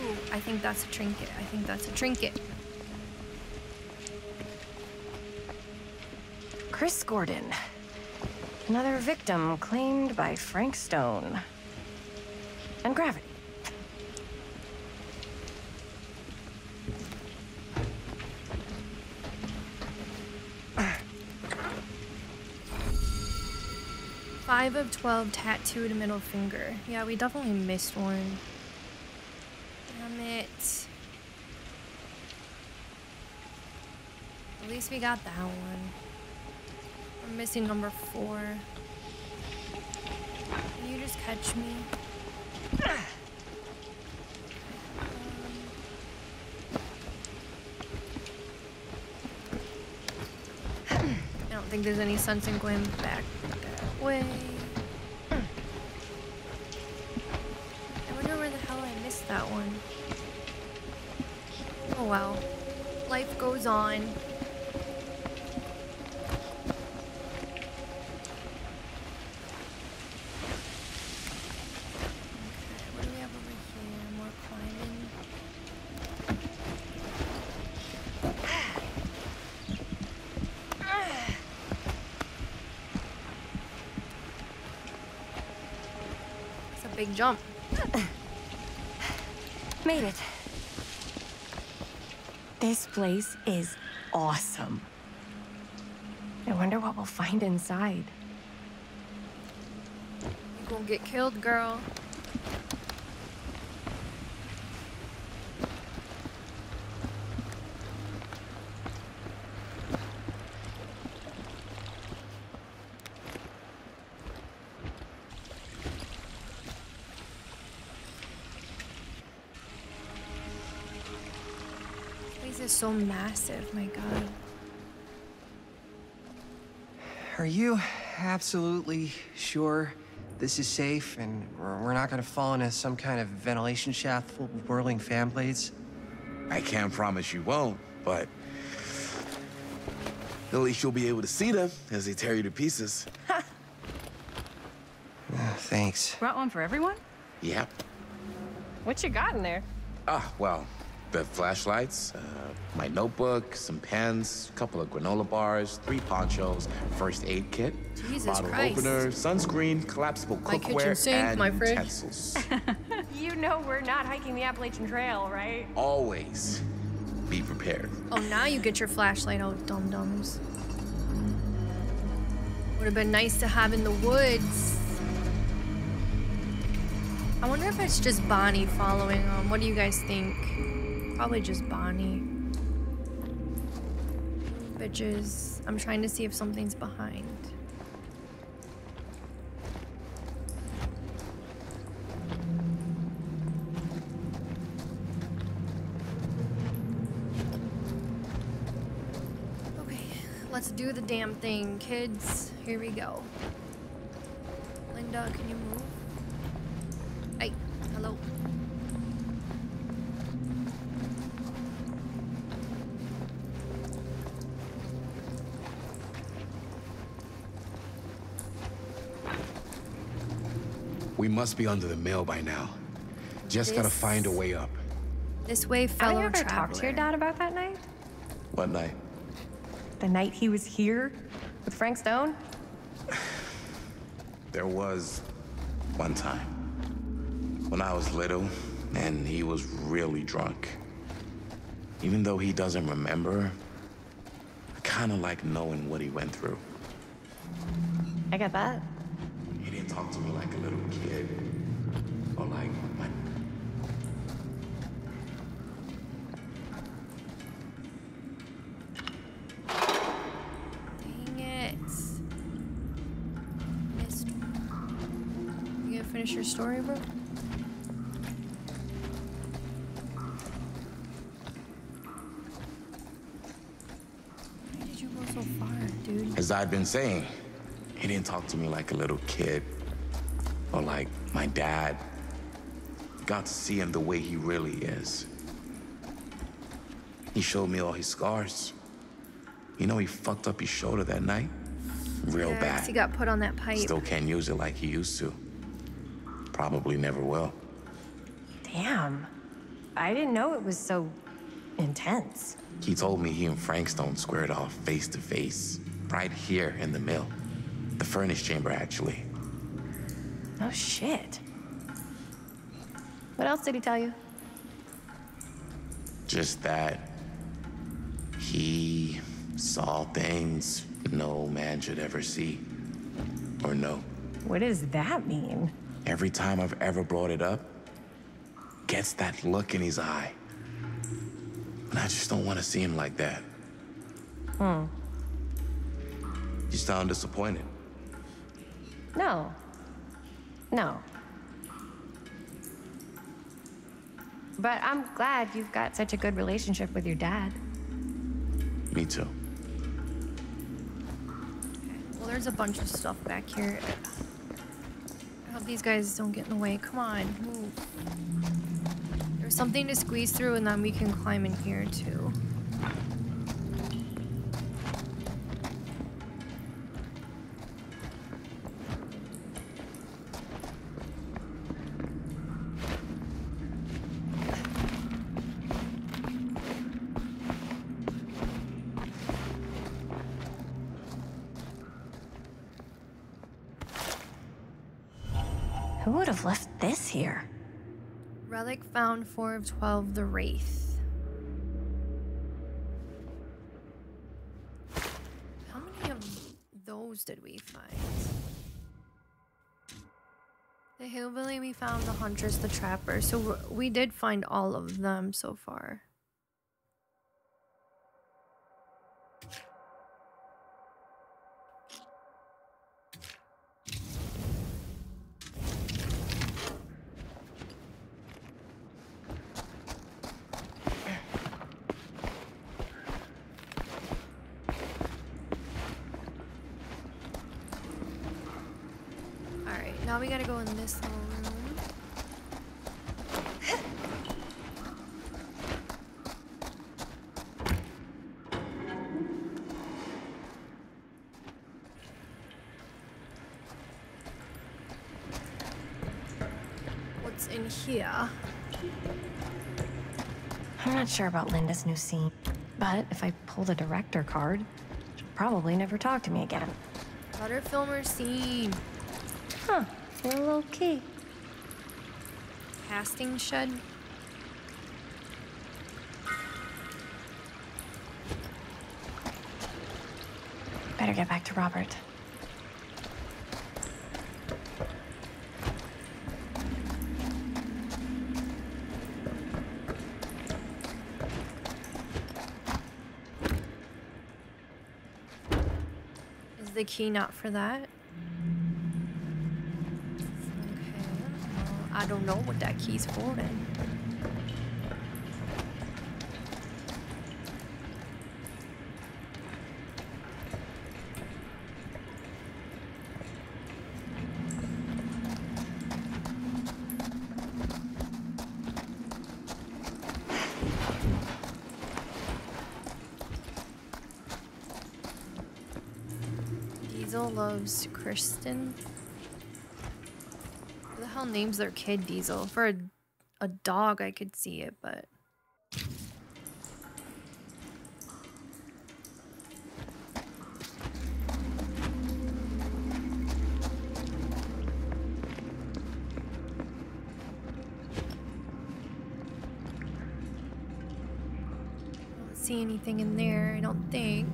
S1: Ooh, I think that's a trinket. I think that's a trinket.
S9: Chris Gordon. Another victim claimed by Frank Stone. And gravity.
S1: Five of 12 tattooed middle finger. Yeah, we definitely missed one. Damn it. At least we got that one. We're missing number 4. Can you just catch me? I don't think there's any sense in going back that way. I wonder where the hell I missed that one. Oh well. Life goes on. Big jump.
S9: Made it. This place is awesome. I wonder what we'll find inside.
S1: You gonna get killed, girl. Is so massive, my god.
S12: Are you absolutely sure this is safe and we're not gonna fall into some kind of ventilation shaft full of whirling fan blades?
S8: I can't promise you won't, but at least you'll be able to see them as they tear you to pieces.
S12: Thanks.
S4: Brought one for everyone?
S8: Yep.
S9: What you got in there?
S8: Ah, well, the flashlights, my notebook, some pens, a couple of granola bars, 3 ponchos, first aid kit,
S1: Jesus
S8: bottle
S1: Christ.
S8: opener, sunscreen, collapsible
S1: My kitchen
S8: cookware,
S1: sink,
S8: and
S1: my fridge.
S8: utensils.
S9: You know we're not hiking the Appalachian Trail, right?
S8: Always be prepared.
S1: Oh, now you get your flashlight out, dum-dums. Would have been nice to have in the woods. I wonder if it's just Bonnie following them. What do you guys think? Probably just Bonnie. Bitches. I'm trying to see if something's behind. Okay, let's do the damn thing, kids. Here we go. Linda, can you move? Hey, hello.
S8: We must be under the mill by now. Just gotta find a way up.
S1: This way, fellow
S9: Have you ever
S1: traveler.
S9: talked to your dad about that night?
S8: What night?
S9: The night he was here with Frank Stone?
S8: There was one time when I was little and he was really drunk. Even though he doesn't remember, I kind of like knowing what he went through.
S9: I get that.
S8: He didn't talk to me like a little kid or like my...
S1: Dang it. Missed one. You gonna finish your story, bro? Why did you go so far, dude?
S8: As I'd been saying, he didn't talk to me like a little kid or like my dad. Got to see him the way he really is. He showed me all his scars. You know he fucked up his shoulder that night? Real
S1: Yeah, 'cause
S8: bad.
S1: he got put on that pipe.
S8: Still can't use it like he used to. Probably never will.
S9: Damn. I didn't know it was so intense.
S8: He told me he and Frankstone squared off face to face, right here in the mill. The furnace chamber, actually.
S9: Oh, shit. What else did he tell you?
S8: Just that he saw things no man should ever see or know.
S9: What does that mean?
S8: Every time I've ever brought it up, gets that look in his eye. And I just don't want to see him like that. You sound disappointed.
S9: No. No. But I'm glad you've got such a good relationship with your dad.
S8: Me too.
S1: Well, there's a bunch of stuff back here. I hope these guys don't get in the way. Come on, move. There's something to squeeze through, and then we can climb in here too.
S9: Who would have left this here?
S1: Relic found 4 of 12, the Wraith. How many of those did we find? The hillbilly we found, the huntress, the trapper. So we did find all of them so far. Now we gotta go in this little room. What's in here?
S9: I'm not sure about Linda's new scene, but if I pull the director card, she'll probably never talk to me again.
S1: Let her film her scene.
S9: Huh, a little key.
S1: Casting shed.
S9: Better get back to Robert.
S1: Is the key not for that? I don't know what that key's for then. Diesel loves Kristen. Who the hell names their kid Diesel? For a dog, I could see it, but... I don't see anything in there, I don't think.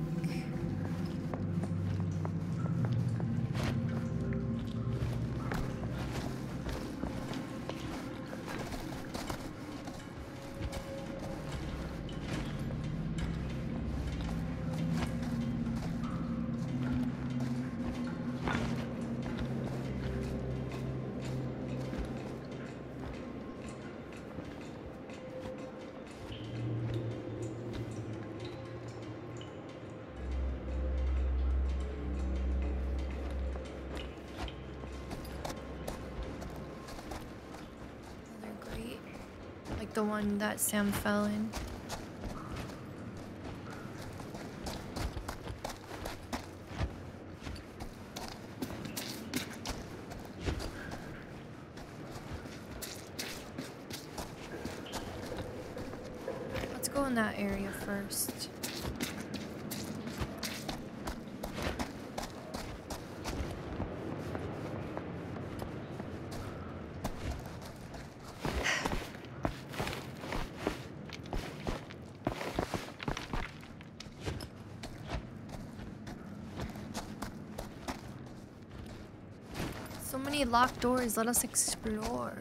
S1: The one that Sam fell in. go in that area first. So many locked doors, let us explore.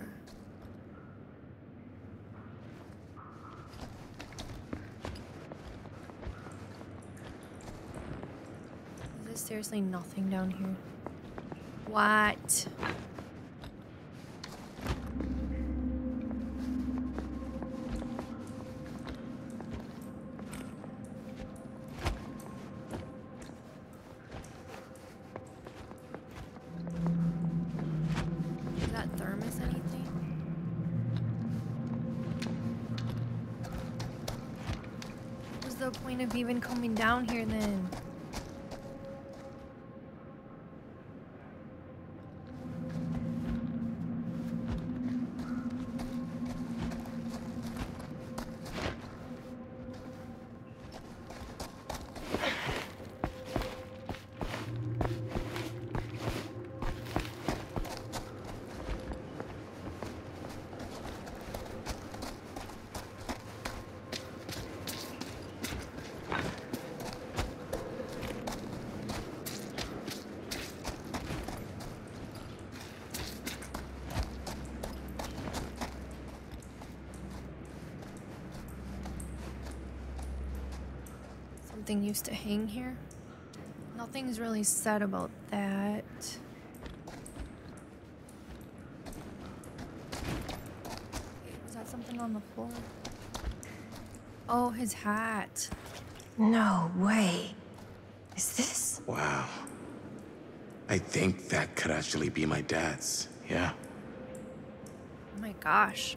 S1: Is there seriously nothing down here? What? Of even coming down here then. Something used to hang here. Nothing's really said about that. Was that something on the floor? Oh, his hat.
S3: No way. Is this?
S8: Wow. I think that could actually be my dad's. Yeah.
S1: Oh my gosh.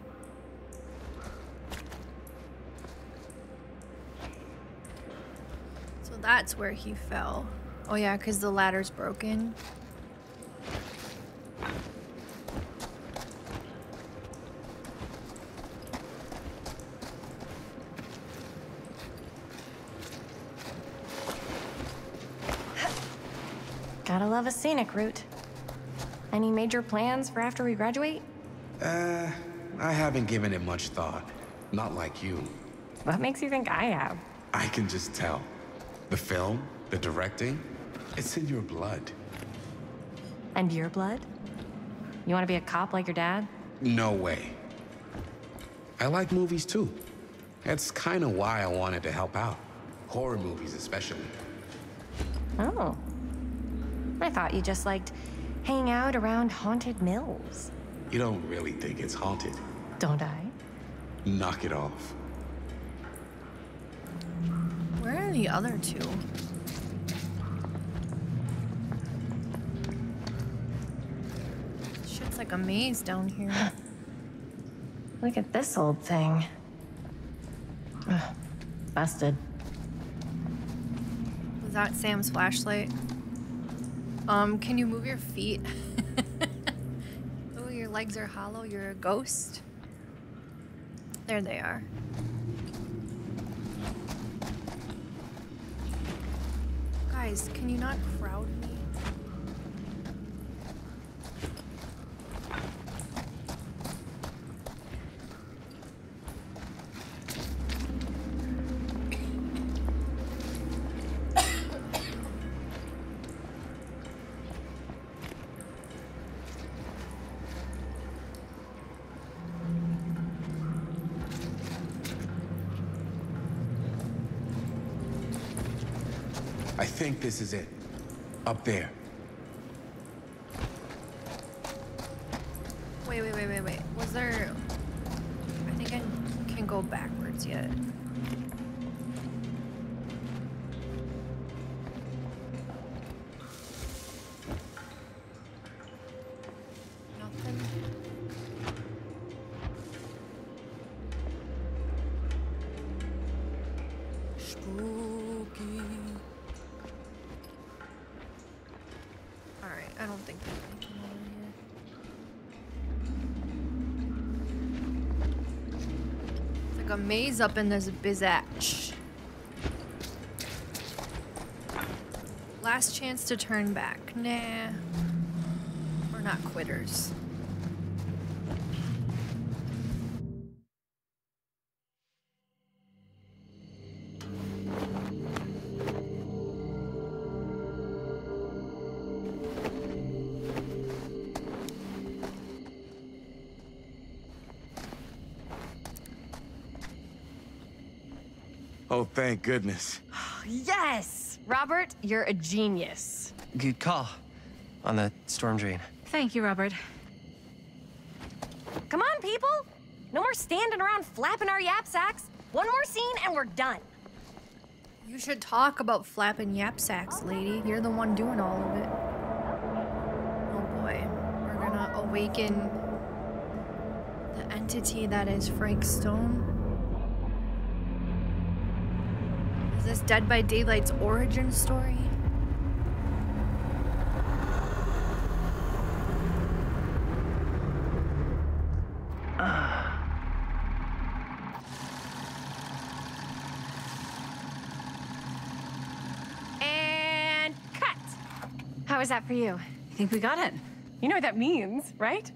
S1: That's where he fell. Oh yeah, because the ladder's broken.
S9: Gotta love a scenic route. Any major plans for after we graduate?
S8: I haven't given it much thought. Not like you.
S9: What makes you think I have?
S8: I can just tell. The film, the directing, it's in your blood.
S9: And your blood? You want to be a cop like your dad?
S8: No way. I like movies too. That's kind of why I wanted to help out. Horror movies especially.
S9: Oh. I thought you just liked hanging out around haunted mills.
S8: You don't really think it's haunted.
S9: Don't I?
S8: Knock it off.
S1: Where are the other two? Shit's like a maze down here.
S9: Look at this old thing. Ugh, busted.
S1: Was that Sam's flashlight? Can you move your feet? Oh, your legs are hollow. You're a ghost. There they are. Guys, can you not crowd me?
S8: I think this is it. Up there.
S1: Wait. Was there... I think I can go backwards yet. Nothing. Spooky. Alright, I don't think there's anything over here. It's like a maze up in this bizatch. Last chance to turn back. Nah. We're not quitters.
S8: Oh, thank goodness.
S9: Yes! Robert, you're a genius.
S12: Good call on the storm drain.
S4: Thank you, Robert.
S9: Come on, people! No more standing around flapping our yap sacks. One more scene and we're done.
S1: You should talk about flapping yap sacks, lady. You're the one doing all of it. Oh boy. We're gonna awaken the entity that is Frank Stone. Is this Dead by Daylight's origin story?
S9: And cut! How was that for you?
S4: I think we got it.
S9: You know what that means, right?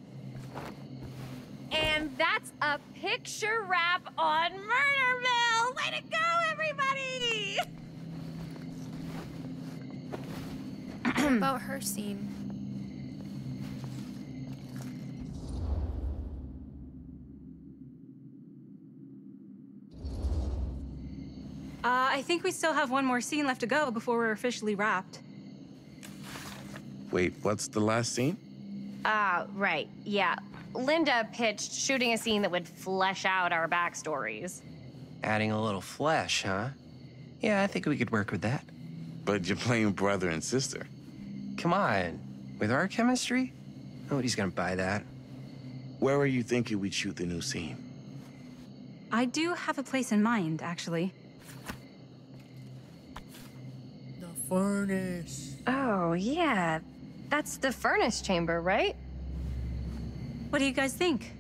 S9: And that's a picture wrap on Murder Mill! Way to go, everybody!
S1: What about her scene?
S4: I think we still have one more scene left to go before we're officially wrapped.
S8: Wait, what's the last scene?
S9: Right, yeah. Linda pitched shooting a scene that would flesh out our backstories.
S12: Adding a little flesh, huh? Yeah, I think we could work with that.
S8: But you're playing brother and sister.
S12: Come on. With our chemistry? Nobody's gonna buy that.
S8: Where are you thinking we'd shoot the new scene?
S4: I do have a place in mind, actually.
S1: The furnace.
S9: Oh, yeah. That's the furnace chamber, right?
S4: What do you guys think?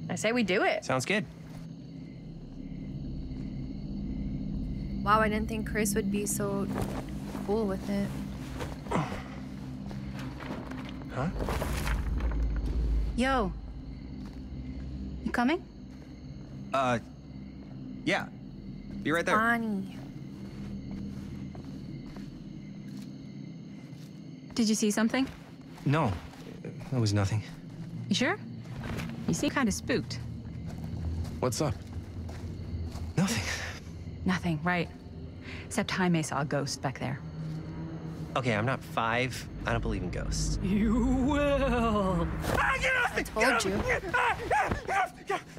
S9: I say we do it.
S12: Sounds good.
S1: Wow, I didn't think Chris would be so cool with it.
S12: Huh?
S4: Yo. You coming?
S12: Yeah. Be right there.
S1: Bonnie.
S4: Did you see something?
S12: No, that was nothing.
S4: You sure? You seem kind of spooked.
S8: What's up?
S12: Nothing.
S4: Nothing, right. Except Jaime saw a ghost back there.
S12: Okay, I'm not 5. I don't believe in ghosts.
S4: You will.
S1: I told you.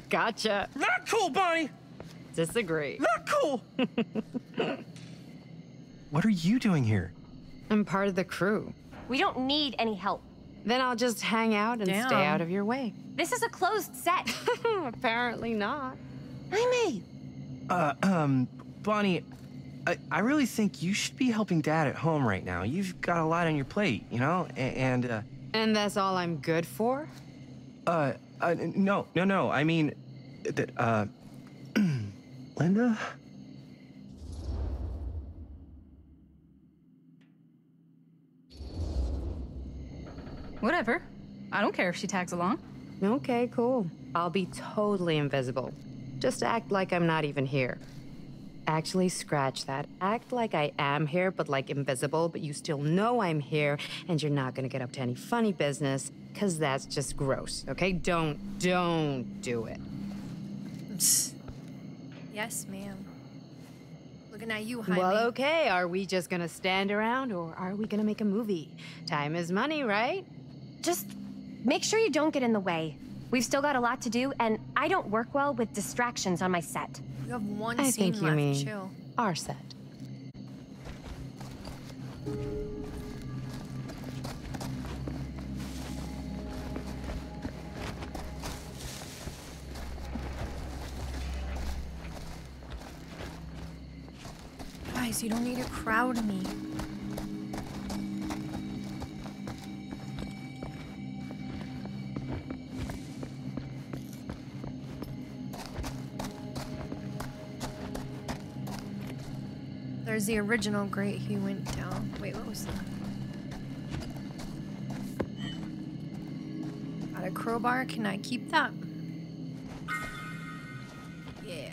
S12: Gotcha. Not cool, Bonnie.
S11: Disagree.
S12: Not cool. What are you doing here?
S11: I'm part of the crew.
S9: We don't need any help.
S11: Then I'll just hang out and stay out of your way.
S9: This is a closed set.
S11: Apparently not.
S9: Jaime!
S12: Bonnie, I really think you should be helping Dad at home right now. You've got a lot on your plate, you know? And
S11: that's all I'm good for?
S12: No. I mean, Linda?
S4: Whatever. I don't care if she tags along.
S11: Okay, cool. I'll be totally invisible. Just act like I'm not even here. Actually, scratch that. Act like I am here, but like invisible, but you still know I'm here, and you're not gonna get up to any funny business, because that's just gross, okay? Don't do it.
S1: Yes, ma'am. Looking at you, Jaime.
S11: Well, okay, are we just gonna stand around, or are we gonna make a movie? Time is money, right?
S9: Just make sure you don't get in the way. We've still got a lot to do, and I don't work well with distractions on my set.
S1: You have one
S11: I
S1: scene
S11: think you
S1: left.
S11: mean
S1: Chill.
S11: our set.
S1: Guys, you don't need to crowd me. Where's the original grate he went down? Wait, what was that? Got a crowbar. Can I keep that? Yeah.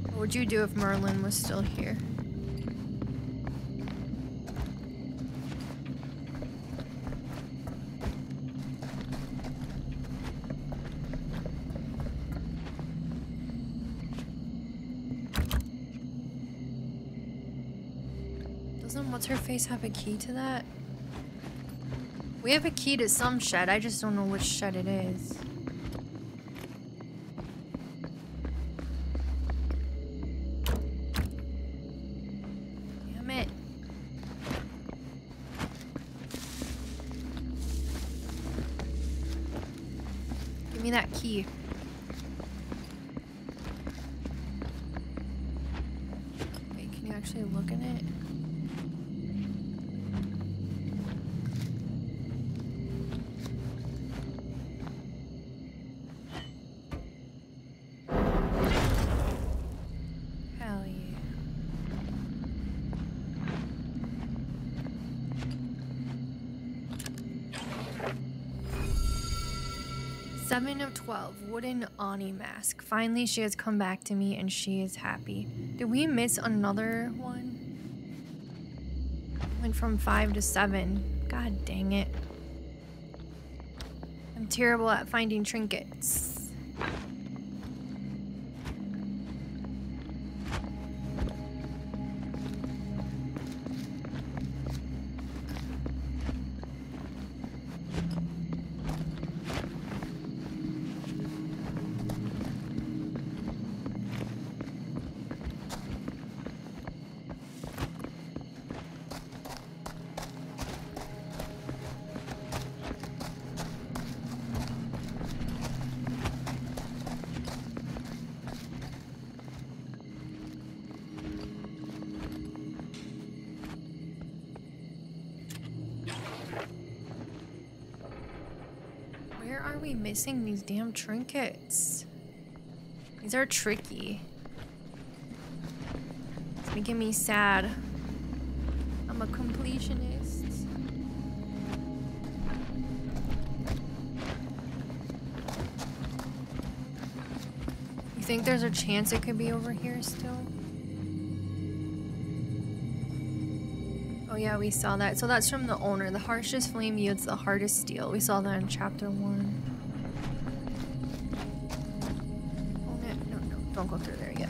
S1: What would you do if Merlin was still here? Doesn't what's-her-face have a key to that? We have a key to some shed, I just don't know which shed it is. Give me that key. Wait, can you actually look in it? Hell yeah. Seven of 12, wooden Ani mask. Finally, she has come back to me and she is happy. Did we miss another one? Went from 5 to 7. God dang it. I'm terrible at finding trinkets. Where are we missing these damn trinkets? These are tricky. It's making me sad. I'm a completionist. You think there's a chance it could be over here still? Oh yeah, we saw that. So that's from the owner. The harshest flame yields the hardest steel. We saw that in chapter 1. Oh, no, don't go through there yet.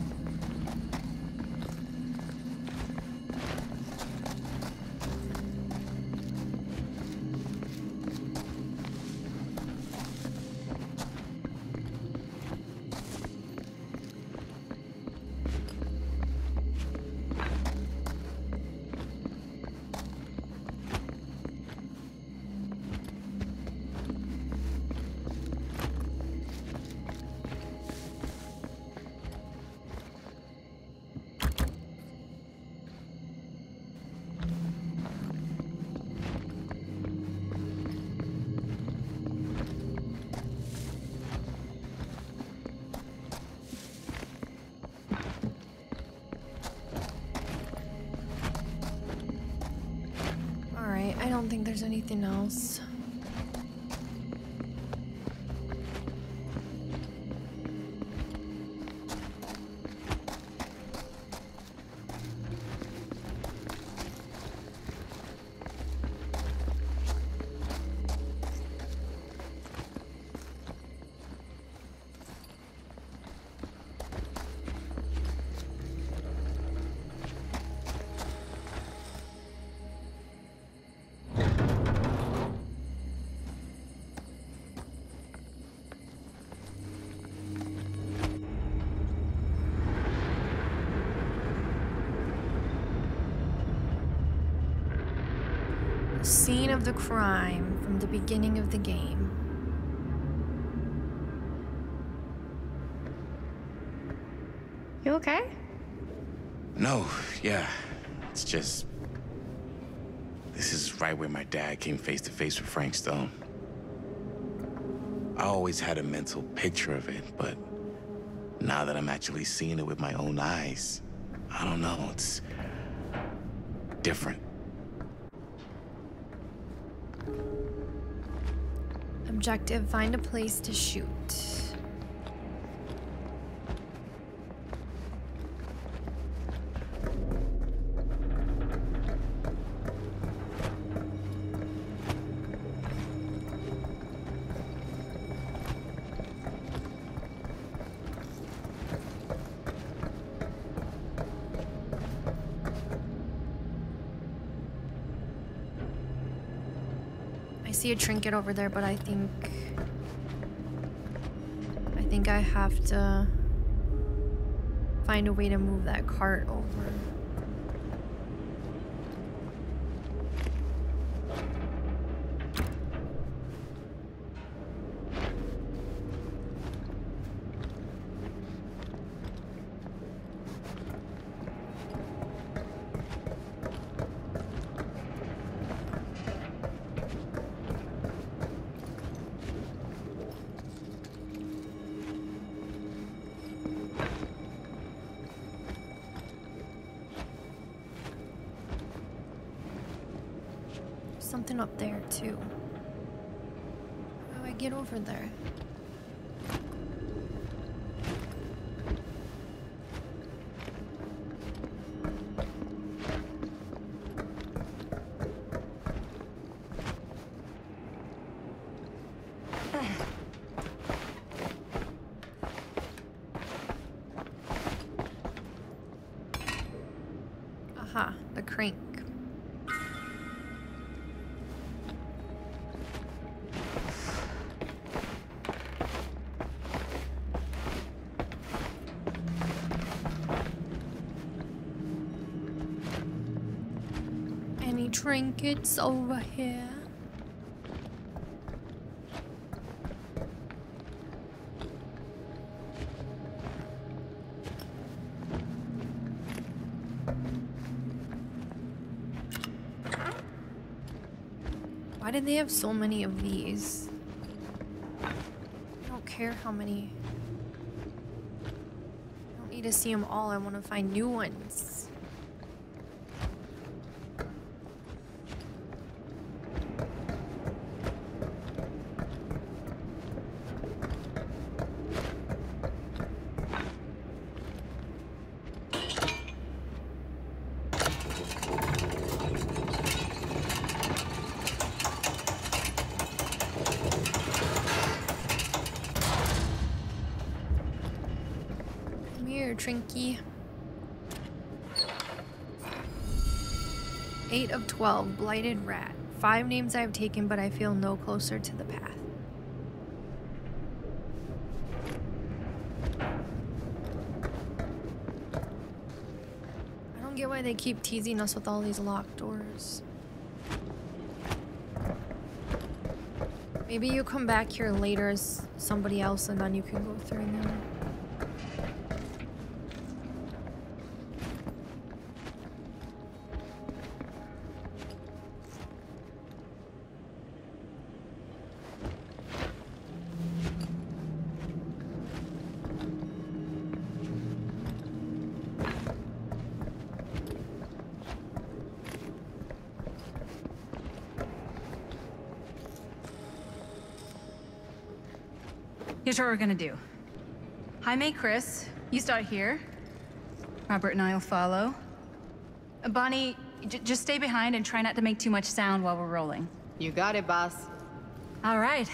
S1: I don't think there's anything else. Scene of the crime. from the beginning of the game. You okay?
S8: No, yeah. It's just... This is right where my dad came face to face with Frank Stone. I always had a mental picture of it, but now that I'm actually seeing it with my own eyes, I don't know, it's different.
S1: Objective, find a place to shoot. I see a trinket over there, but I think I have to find a way to move that cart over. Something up there too. How do I get over there? Aha, the crank. Any trinkets over here? Why did they have so many of these? I don't care how many. I don't need to see them all. I want to find new ones. Trinky. 8 of 12, blighted rat. 5 names I've taken, but I feel no closer to the path. I don't get why they keep teasing us with all these locked doors. Maybe you come back here later as somebody else and then you can go through them.
S4: Here's what we're gonna do. Jaime, Chris, you start here. Robert and I'll follow. Bonnie, just stay behind and try not to make too much sound while we're rolling.
S11: You got it, boss.
S4: All right.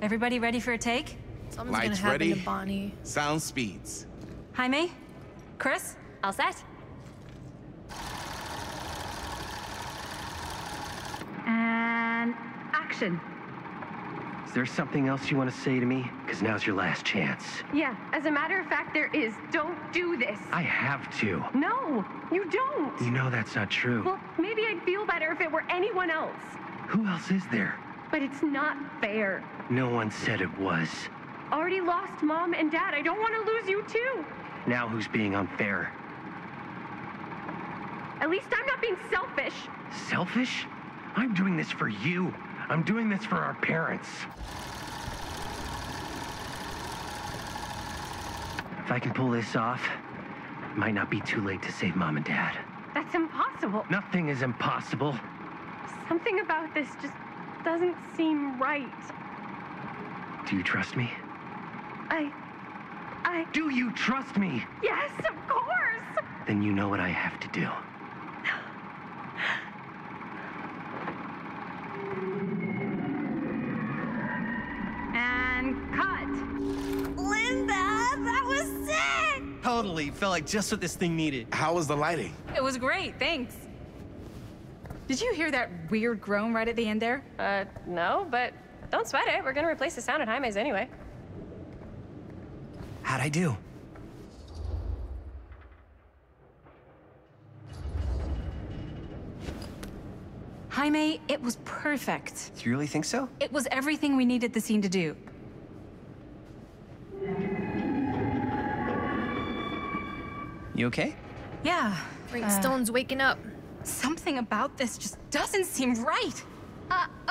S4: Everybody ready for a take?
S1: Something's
S8: Lights
S1: gonna happen
S8: ready.
S1: to Bonnie.
S8: Sound speeds.
S4: Jaime? Chris?
S9: All set?
S4: And action.
S12: Is there something else you want to say to me? Because now's your last chance.
S9: Yeah, as a matter of fact, there is. Don't do this.
S12: I have to.
S9: No, you don't.
S12: You know that's not true.
S9: Well, maybe I'd feel better if it were anyone else.
S12: Who else is there?
S9: But it's not fair.
S13: No one said it was.
S9: Already lost Mom and Dad. I don't want to lose you too.
S13: Now who's being unfair?
S9: At least I'm not being selfish.
S13: Selfish? I'm doing this for you. I'm doing this for our parents. If I can pull this off, it might not be too late to save Mom and Dad.
S9: That's impossible.
S13: Nothing is impossible.
S9: Something about this just doesn't seem right.
S13: Do you trust me?
S9: Do
S13: you trust me?
S9: Yes, of course!
S13: Then you know what I have to do.
S4: And cut.
S14: Linda, that was sick!
S12: Totally. Felt like just what this thing needed.
S8: How was the lighting?
S4: It was great, thanks. Did you hear that weird groan right at the end there?
S9: No, but don't sweat it. We're gonna replace the sound at Jaime's anyway.
S12: How'd I do?
S4: Jaime, it was perfect.
S12: Do you really think so?
S4: It was everything we needed the scene to do.
S12: You okay?
S4: Yeah.
S1: Stone's waking up.
S4: Something about this just doesn't seem right.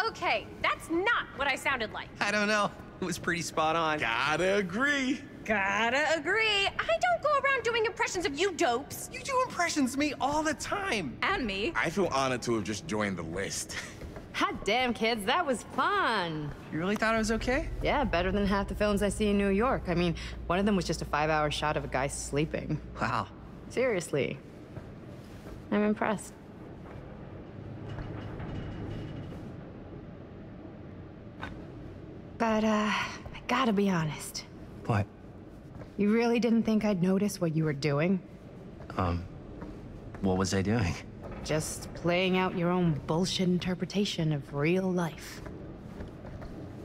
S9: Okay, that's not what I sounded like.
S12: I don't know. It was pretty spot on.
S8: Gotta agree.
S9: Gotta agree. I don't go around doing impressions of you dopes.
S12: You do impressions of me all the time.
S4: And me.
S8: I feel honored to have just joined the list.
S11: Hot damn, kids, that was fun.
S12: You really thought I was okay?
S11: Yeah, better than half the films I see in New York. I mean, one of them was just a 5-hour shot of a guy sleeping.
S12: Wow.
S11: Seriously. I'm impressed. But, I gotta be honest.
S12: What?
S11: You really didn't think I'd notice what you were doing?
S12: What was I doing?
S11: Just playing out your own bullshit interpretation of real life.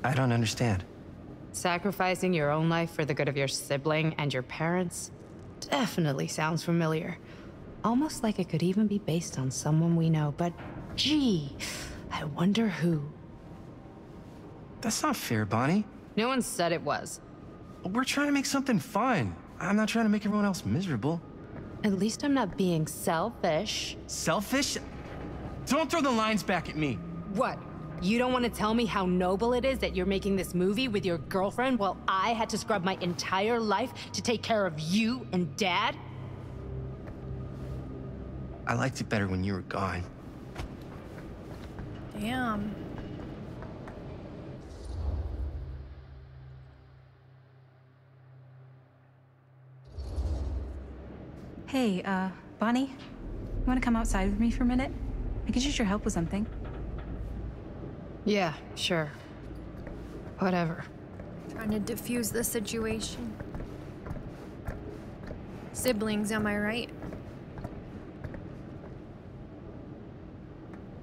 S12: I don't understand.
S11: Sacrificing your own life for the good of your sibling and your parents definitely sounds familiar. Almost like it could even be based on someone we know, but gee, I wonder who.
S12: That's not fair, Bonnie.
S11: No one said it was.
S12: We're trying to make something fun. I'm not trying to make everyone else miserable.
S11: At least I'm not being selfish.
S12: Selfish? Don't throw the lines back at me.
S11: What? You don't want to tell me how noble it is that you're making this movie with your girlfriend while I had to scrub my entire life to take care of you and Dad?
S12: I liked it better when you were gone.
S1: Damn.
S4: Hey, Bonnie, you want to come outside with me for a minute? I could use your help with something.
S11: Yeah, sure. Whatever.
S1: Trying to diffuse the situation. Siblings, am I right?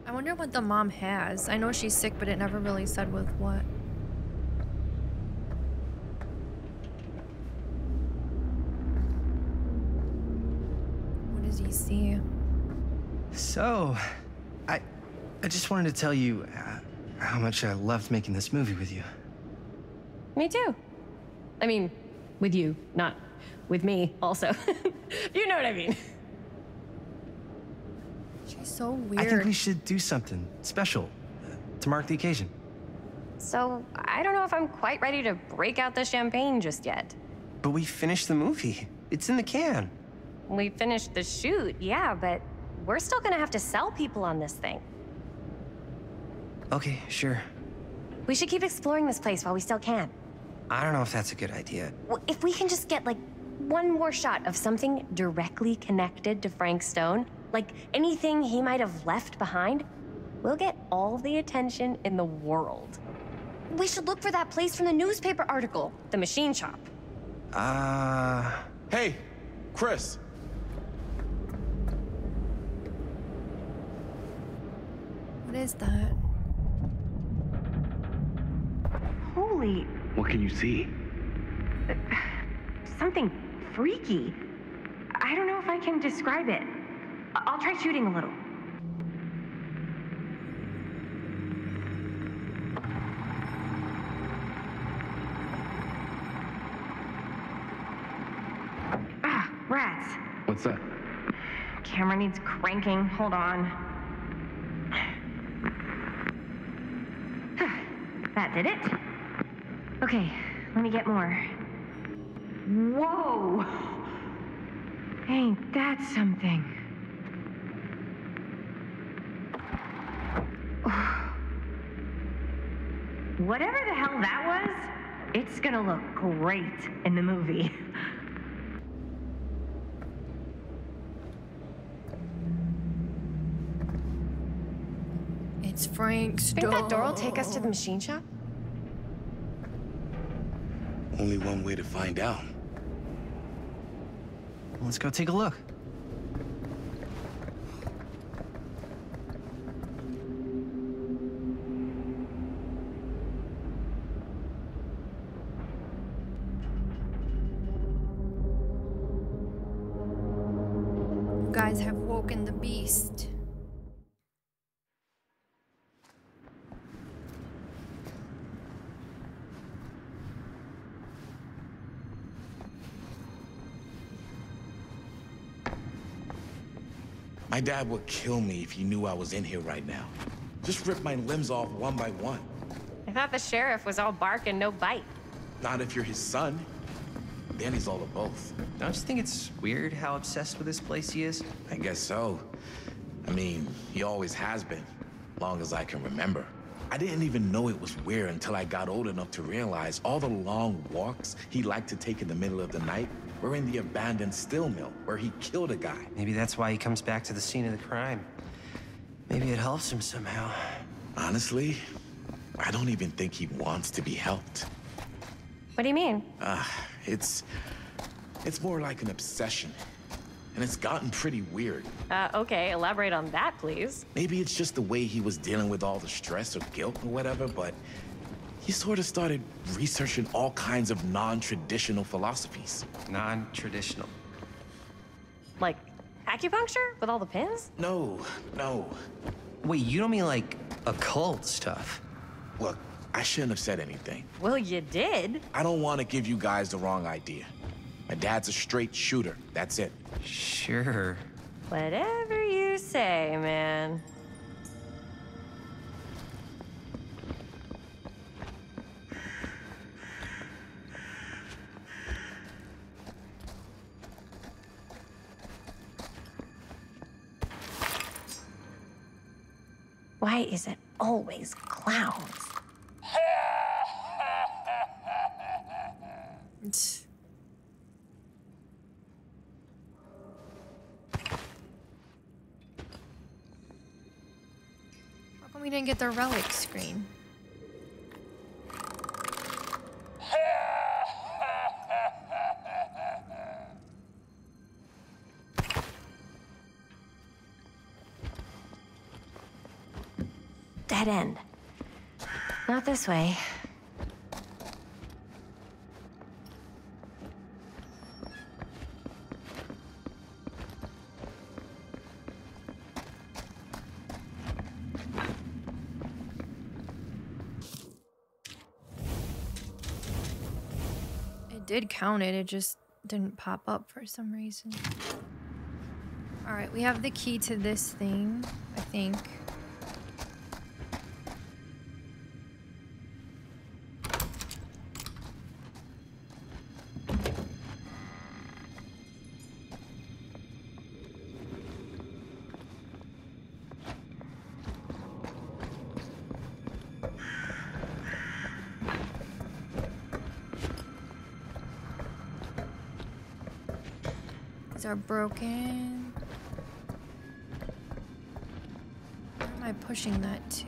S1: I wonder what the mom has. I know she's sick, but it never really said with what. What does he see?
S12: So, I just wanted to tell you how much I loved making this movie with you.
S9: Me too. I mean, with you, not with me also. You know what I mean.
S1: She's so weird.
S12: I think we should do something special to mark the occasion.
S9: So, I don't know if I'm quite ready to break out the champagne just yet.
S12: But we finished the movie. It's in the can.
S9: We finished the shoot, yeah, but we're still gonna have to sell people on this thing.
S12: Okay, sure.
S9: We should keep exploring this place while we still can.
S12: I don't know if that's a good idea.
S9: Well, if we can just get, like, one more shot of something directly connected to Frank Stone, like anything he might have left behind, we'll get all the attention in the world. We should look for that place from the newspaper article, the machine shop.
S8: Hey, Chris.
S1: What is that?
S9: Holy...
S13: What can you see?
S9: something freaky. I don't know if I can describe it. I'll try shooting a little. Congrats.
S8: What's that?
S9: Camera needs cranking. Hold on. That did it. Okay, let me get more. Whoa! Ain't that something? Whatever the hell that was, it's gonna look great in the movie.
S1: It's Frank's
S9: Think
S1: door.
S9: that door will take us to the machine shop?
S8: Only one way to find out.
S12: Let's go take a look.
S1: You guys have woken the beast.
S8: My dad would kill me if he knew I was in here right now. Just rip my limbs off one by one.
S9: I thought the sheriff was all bark and no bite.
S8: Not if you're his son. Then he's all of both.
S12: Don't you think it's weird how obsessed with this place he is?
S8: I guess so. I mean, he always has been, long as I can remember. I didn't even know it was weird until I got old enough to realize all the long walks he liked to take in the middle of the night were in the abandoned steel mill where he killed a guy.
S12: Maybe that's why he comes back to the scene of the crime. Maybe it helps him somehow.
S8: Honestly, I don't even think he wants to be helped.
S9: What do you mean?
S8: It's more like an obsession. And it's gotten pretty weird.
S9: Okay, elaborate on that, please.
S8: Maybe it's just the way he was dealing with all the stress or guilt or whatever, but he sort of started researching all kinds of non-traditional philosophies.
S12: Non-traditional?
S9: Like acupuncture with all the pins?
S8: No.
S12: Wait, you don't mean like occult stuff?
S8: Look, I shouldn't have said anything.
S9: Well, you did.
S8: I don't want to give you guys the wrong idea. My dad's a straight shooter, that's it.
S12: Sure.
S9: Whatever you say, man. Why is it always clowns?
S1: How come we didn't get the relic screen?
S9: Dead end. Not this way.
S1: It did count it, it just didn't pop up for some reason. Alright, we have the key to this thing, I think. These are broken. Where am I pushing that to?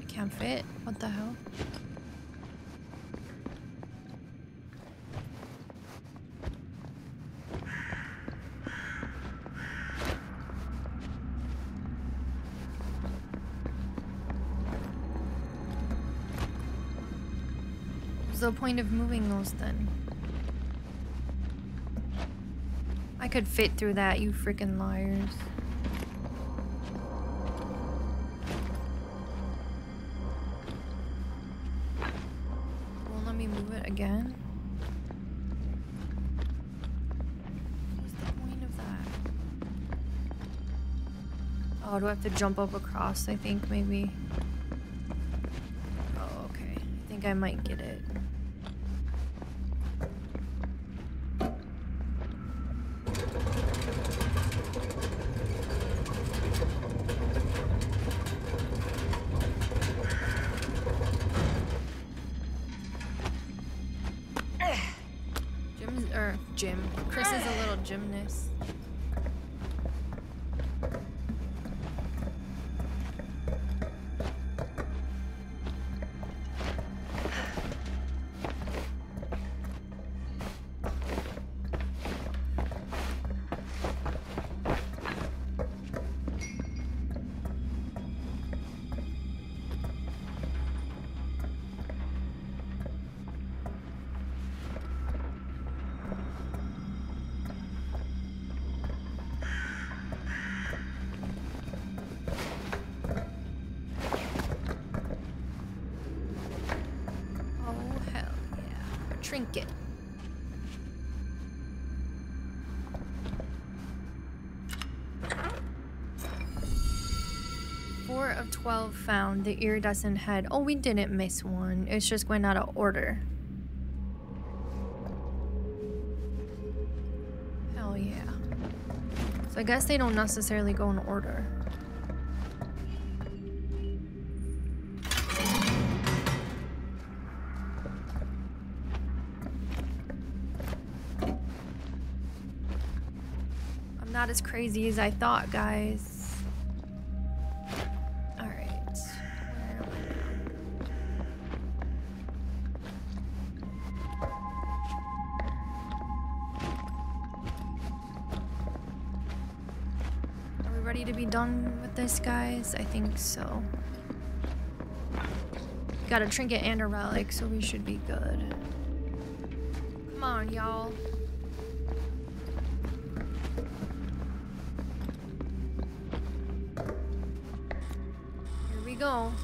S1: Can't fit. What the hell? was the point of moving those then? I could fit through that, you freaking liars. Won't let me move it again? What's the point of that? Oh, do I have to jump up across, I think, maybe? Oh, okay. I think I might get it. Chris is a little gymnast. Trinket. 4 of 12 found. The iridescent head. Oh, we didn't miss one. It's just going out of order. Hell yeah. So I guess they don't necessarily go in order. Not as crazy as I thought, guys. All right. Where am I now? Are we ready to be done with this, guys? I think so. Got a trinket and a relic, so we should be good. Come on, y'all.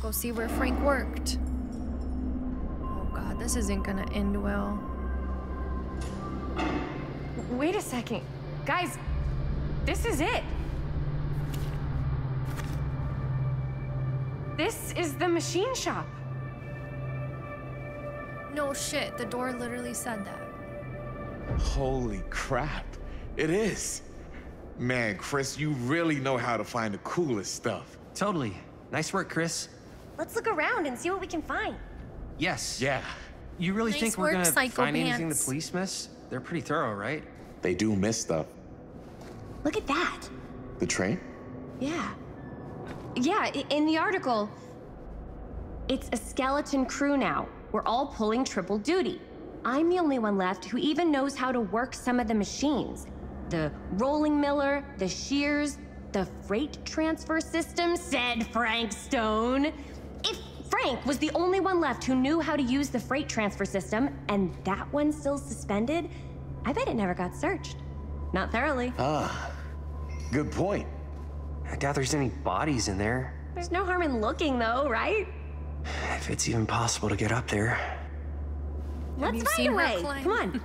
S1: Go see where Frank worked. Oh god, this isn't gonna end well.
S9: Wait a second. Guys, this is it. This is the machine shop.
S1: No shit, the door literally said that.
S15: Holy crap, it is. Man, Chris, you really know how to find the coolest stuff.
S12: Totally. Nice work, Chris.
S14: Let's look around and see what we can find.
S12: Yes.
S15: Yeah.
S12: You really
S1: Nice
S12: think we're
S1: work,
S12: gonna
S1: Psycho
S12: find anything the
S1: Pants.
S12: police miss? They're pretty thorough, right?
S15: They do miss stuff.
S14: Look at that.
S15: The train?
S9: Yeah. Yeah, in the article, it's a skeleton crew now. We're all pulling triple duty. I'm the only one left who even knows how to work some of the machines. The rolling miller, the shears, the freight transfer system, said Frank Stone. If Frank was the only one left who knew how to use the freight transfer system, and that one's still suspended, I bet it never got searched. Not thoroughly.
S15: Ah, good point.
S12: I doubt there's any bodies in there.
S9: There's no harm in looking, though, right?
S12: If it's even possible to get up there.
S9: Let's
S1: you
S9: find
S1: seen
S9: a
S1: her
S9: way.
S1: climb?
S9: Come on.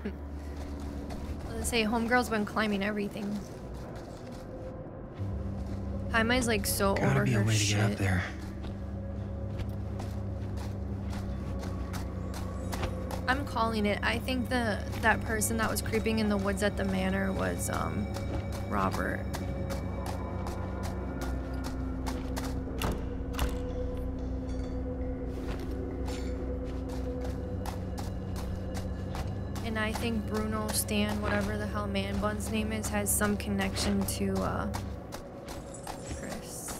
S1: Let's say homegirl's been climbing everything. Jaime's like so
S12: Gotta
S1: over
S12: be a
S1: her
S12: way to
S1: shit.
S12: get up there.
S1: I'm calling it. I think that person that was creeping in the woods at the manor was Robert. And I think Bruno, Stan, whatever the hell Man Bun's name is, has some connection to Chris.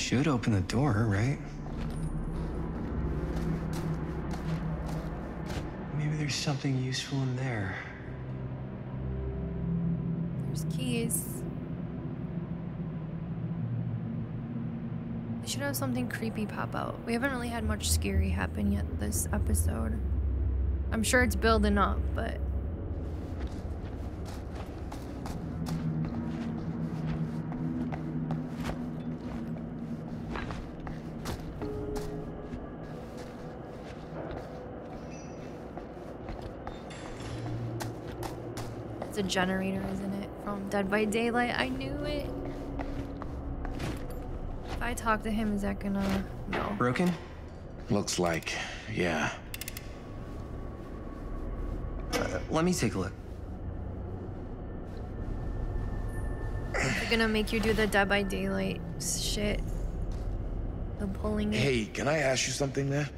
S12: should open the door, right? Maybe there's something useful in there.
S1: There's keys. I should have something creepy pop out. We haven't really had much scary happen yet this episode. I'm sure it's building up, but... It's a generator, isn't it? From Dead by Daylight. I knew it. If I talk to him, is that gonna... No.
S12: Broken?
S8: Looks like, yeah.
S12: Let me take a look.
S1: They're gonna make you do the Dead by Daylight shit. The pulling it.
S8: Hey, can I ask you something there?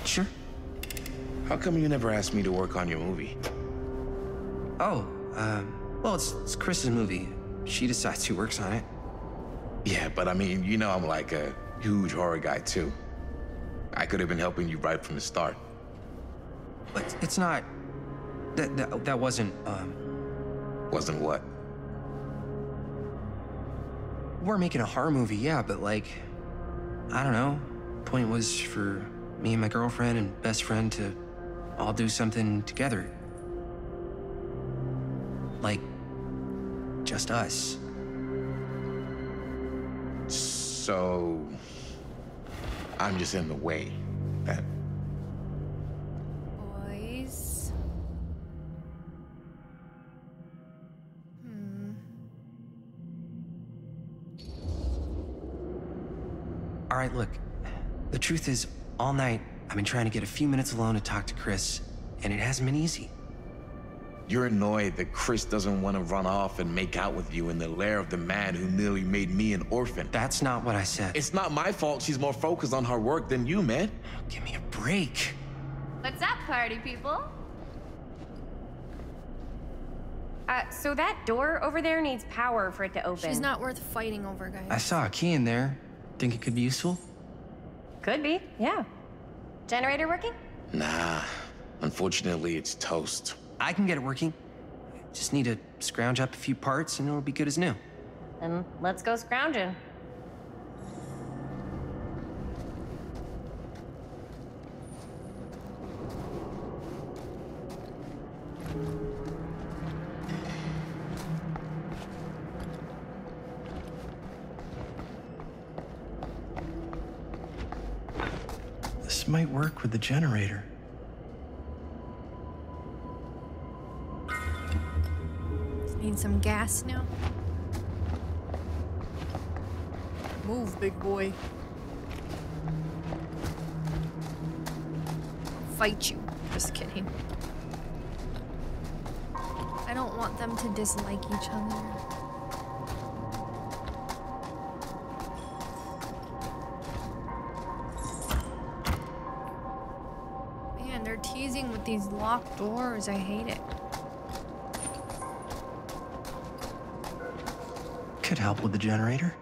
S12: Sure.
S8: How come you never asked me to work on your movie?
S12: Oh, well, it's Chris's movie. She decides who works on it.
S8: Yeah, but I mean, you know I'm like a huge horror guy too. I could have been helping you right from the start.
S12: But it's not... That wasn't,
S8: Wasn't what?
S12: We're making a horror movie, yeah, but like... I don't know. Point was for me and my girlfriend and best friend to all do something together. Like, just us.
S8: So... I'm just in the way, then.
S1: Boys.
S12: All right, look. The truth is, all night, I've been trying to get a few minutes alone to talk to Chris, and it hasn't been easy.
S8: You're annoyed that Chris doesn't want to run off and make out with you in the lair of the man who nearly made me an orphan.
S12: That's not what I said.
S8: It's not my fault she's more focused on her work than you, man.
S12: Give me a break.
S9: What's up, party people? So that door over there needs power for it to open.
S1: She's not worth fighting over, guys.
S12: I saw a key in there. Think it could be useful?
S9: Could be, yeah. Generator working?
S8: Nah, unfortunately it's toast.
S12: I can get it working. Just need to scrounge up a few parts and it'll be good as new.
S9: Then let's go scrounging.
S12: This might work with the generator.
S1: Need some gas now. Move, big boy. Fight you. Just kidding. I don't want them to dislike each other. Man, they're teasing with these locked doors. I hate it.
S12: Could help with the generator.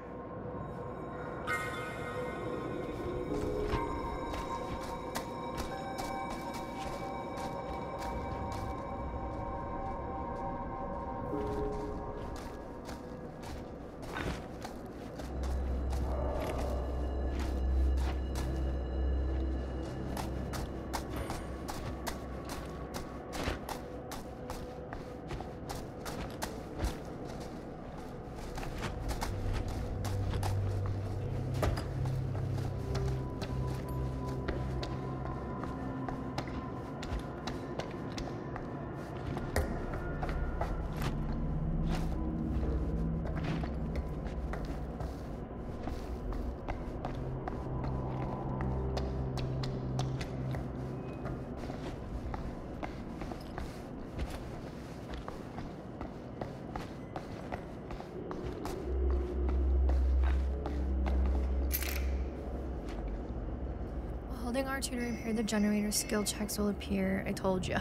S1: Holding R2 to repair the generator, skill checks will appear. I told ya.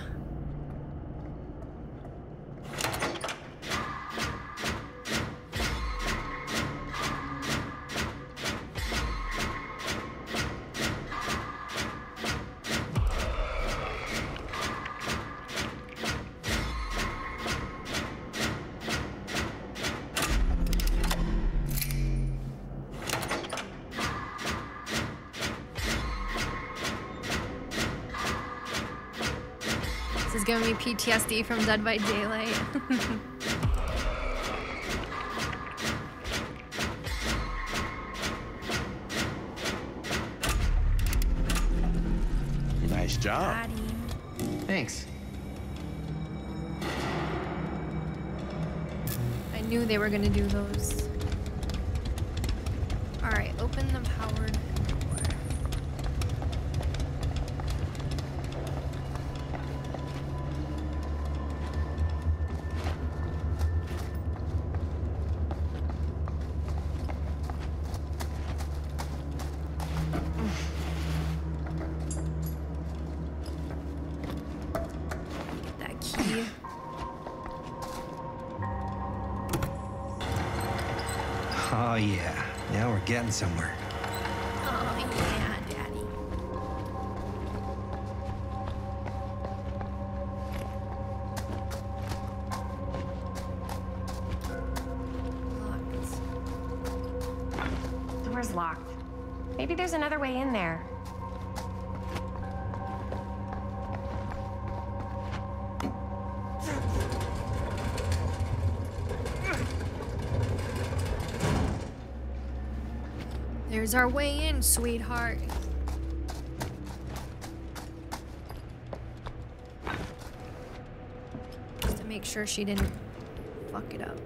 S1: giving me PTSD from Dead by Daylight.
S15: Nice job.
S12: Thanks.
S1: I knew they were gonna do those. All right, open the powered door. Get that key.
S12: Oh yeah, now we're getting somewhere.
S1: Oh yeah, Daddy.
S9: Door's locked. Maybe there's another way in there.
S1: There's our way in, sweetheart. Just to make sure she didn't fuck it up.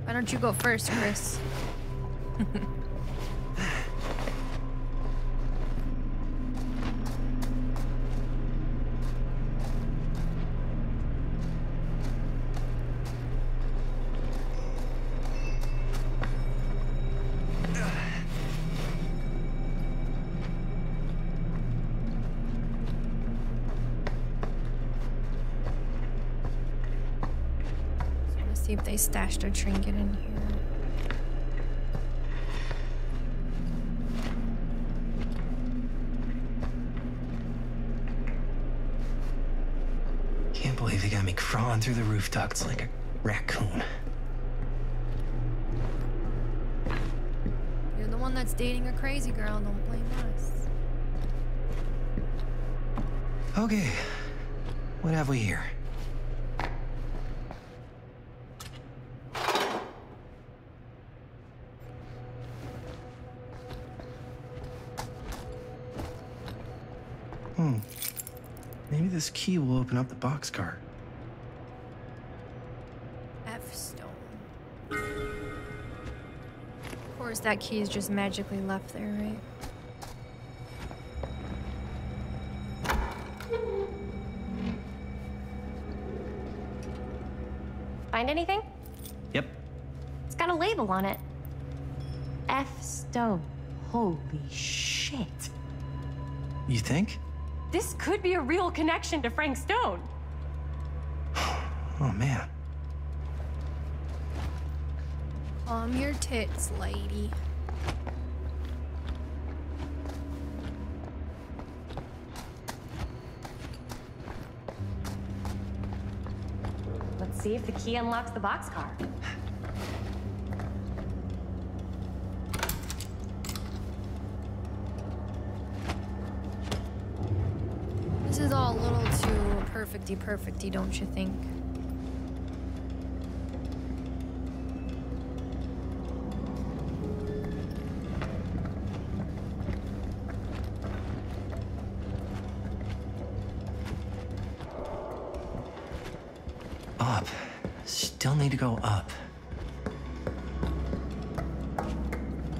S1: Why don't you go first, Chris? See if they stashed a trinket in here.
S12: Can't believe they got me crawling through the roof ducts like a raccoon.
S1: You're the one that's dating a crazy girl, don't blame us.
S12: Okay, what have we here? Maybe this key will open up the boxcar.
S1: F stone. Of course, that key is just magically left there, right?
S9: Find anything?
S12: Yep.
S9: It's got a label on it. F Stone. Holy shit.
S12: You think?
S9: This could be a real connection to Frank Stone.
S12: Oh man.
S1: Calm your tits, lady.
S9: Let's see if the key unlocks the boxcar.
S1: This is all a little too perfecty, don't you think?
S12: Up. Still need to go up.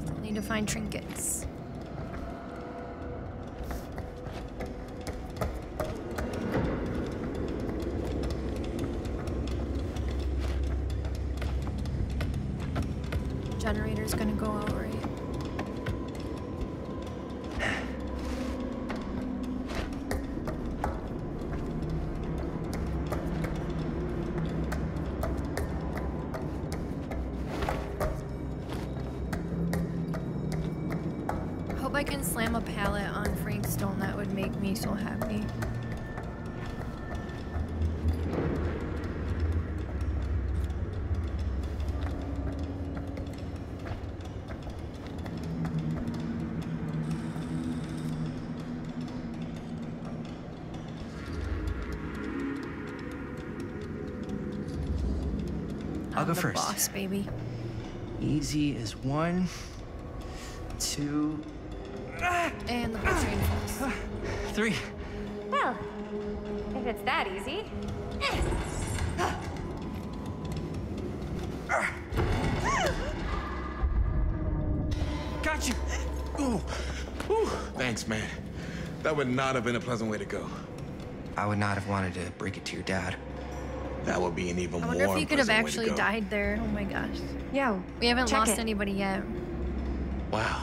S1: Still need to find trinkets. Generator's gonna go out, right? Hope I can slam a pallet on Frank Stone. That would make me so happy.
S12: I'll go
S1: the
S12: first.
S1: Boss, baby.
S12: Easy is 1, 2,
S1: And the whole train falls.
S12: 3.
S9: Well, if it's that easy.
S12: Got you.
S15: Ooh. Ooh. Thanks, man. That would not have been a pleasant way to go.
S12: I would not have wanted to break it to your dad.
S15: That would be an even
S1: I
S15: more
S1: wonder if he could have
S15: unpleasant way to
S1: actually
S15: go.
S1: died there. Oh my gosh.
S9: Yo,
S1: We haven't
S9: check
S1: lost
S9: it.
S1: anybody yet.
S15: Wow.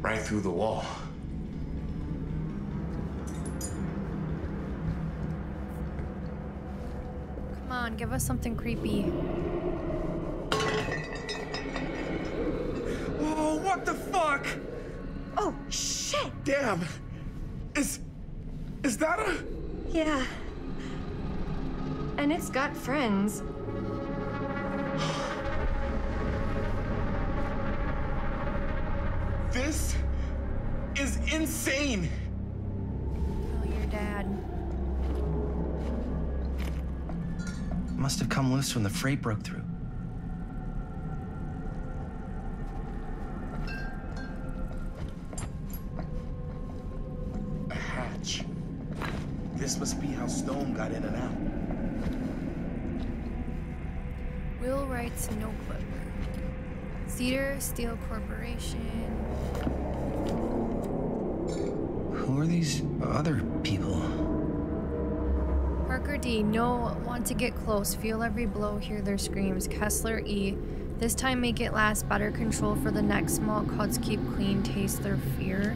S15: Right through the wall.
S1: Come on, give us something creepy.
S15: Whoa, what the fuck?
S9: Oh, shit!
S15: Damn. Is that a...
S9: Yeah. And it's got friends.
S15: This is insane.
S1: Kill your dad.
S12: Must have come loose when the freight broke through.
S15: A hatch. This must be how Stone got in and out.
S1: Will Wright's notebook. Cedar Steel Corporation.
S12: Who are these other people?
S1: Parker D. No, want to get close. Feel every blow, hear their screams. Kessler E. This time make it last. Better control for the next. Small cuts keep clean. Taste their fear.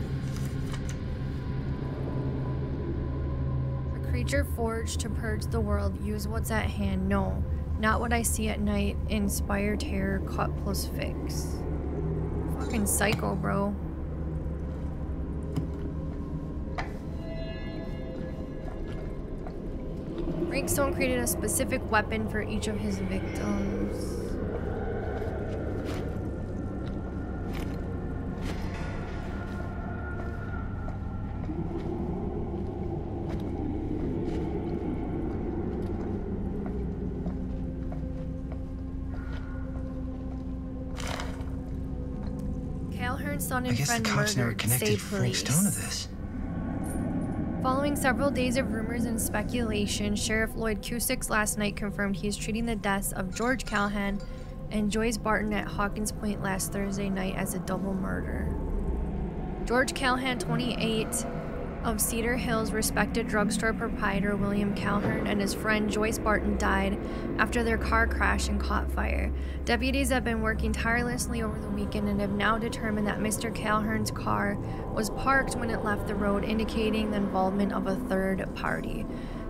S1: A creature forged to purge the world. Use what's at hand. No, not what I see at night. Inspire terror. Cut plus fix. Fucking psycho, bro. Stone created a specific weapon for each of his victims. Calhoun's son and
S12: I guess
S1: friend
S12: the cops never
S1: murdered.
S12: connected
S1: Stay
S12: Frank
S1: police.
S12: Stone to this.
S1: Following several days of rumors and speculation, Sheriff Lloyd Cusick last night confirmed he is treating the deaths of George Callahan and Joyce Barton at Hawkins Point last Thursday night as a double murder. George Callahan, 28, of Cedar Hills, respected drugstore proprietor William Calhoun and his friend Joyce Barton died after their car crashed and caught fire. Deputies have been working tirelessly over the weekend and have now determined that Mr. Calhoun's car was parked when it left the road, indicating the involvement of a third party.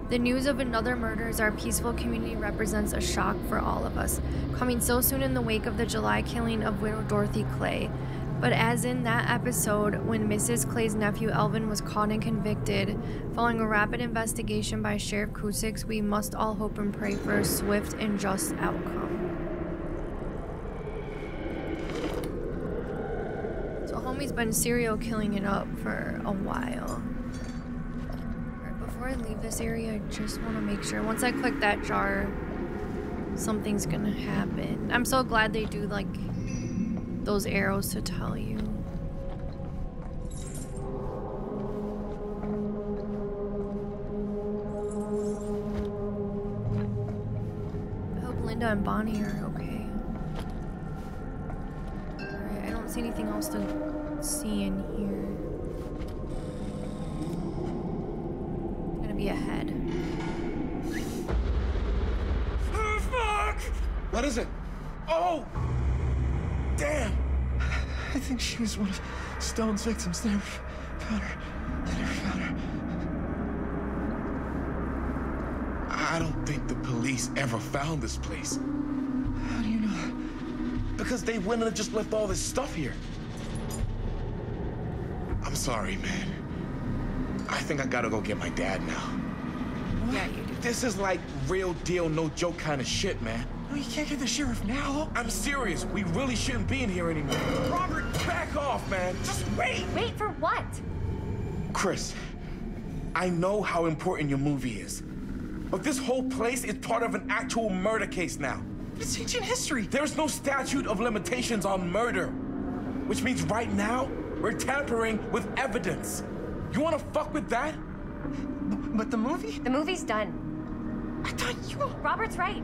S1: The news of another murder in our peaceful community represents a shock for all of us, coming so soon in the wake of the July killing of widow Dorothy Clay. But as in that episode, when Mrs. Clay's nephew Elvin was caught and convicted, following a rapid investigation by Sheriff Cusick, we must all hope and pray for a swift and just outcome. So homie's been serial killing it up for a while. Alright, before I leave this area, I just want to make sure, once I click that jar, something's gonna happen. I'm so glad they do like those arrows to tell you. I hope Linda and Bonnie are okay. Alright, I don't see anything else to see in here. It's gonna be ahead.
S15: Oh, fuck! What is it? Oh! Damn!
S12: I think she was one of Stone's victims. They never found her. They never found her.
S15: I don't think the police ever found this place.
S12: How do you know that?
S15: Because they wouldn't have just left all this stuff here. I'm sorry, man. I think I gotta go get my dad now.
S1: What? Yeah, you do.
S15: This is like real deal, no joke kind of shit, man.
S12: No, you can't get the sheriff now.
S15: I'm serious. We really shouldn't be in here anymore. Robert, back off, man. Just wait.
S9: Wait for what?
S15: Chris, I know how important your movie is. But this whole place is part of an actual murder case now.
S12: It's ancient history.
S15: There's no statute of limitations on murder. Which means right now, we're tampering with evidence. You wanna fuck with that?
S12: But the movie?
S14: The movie's done.
S12: I thought you...
S14: Robert's right.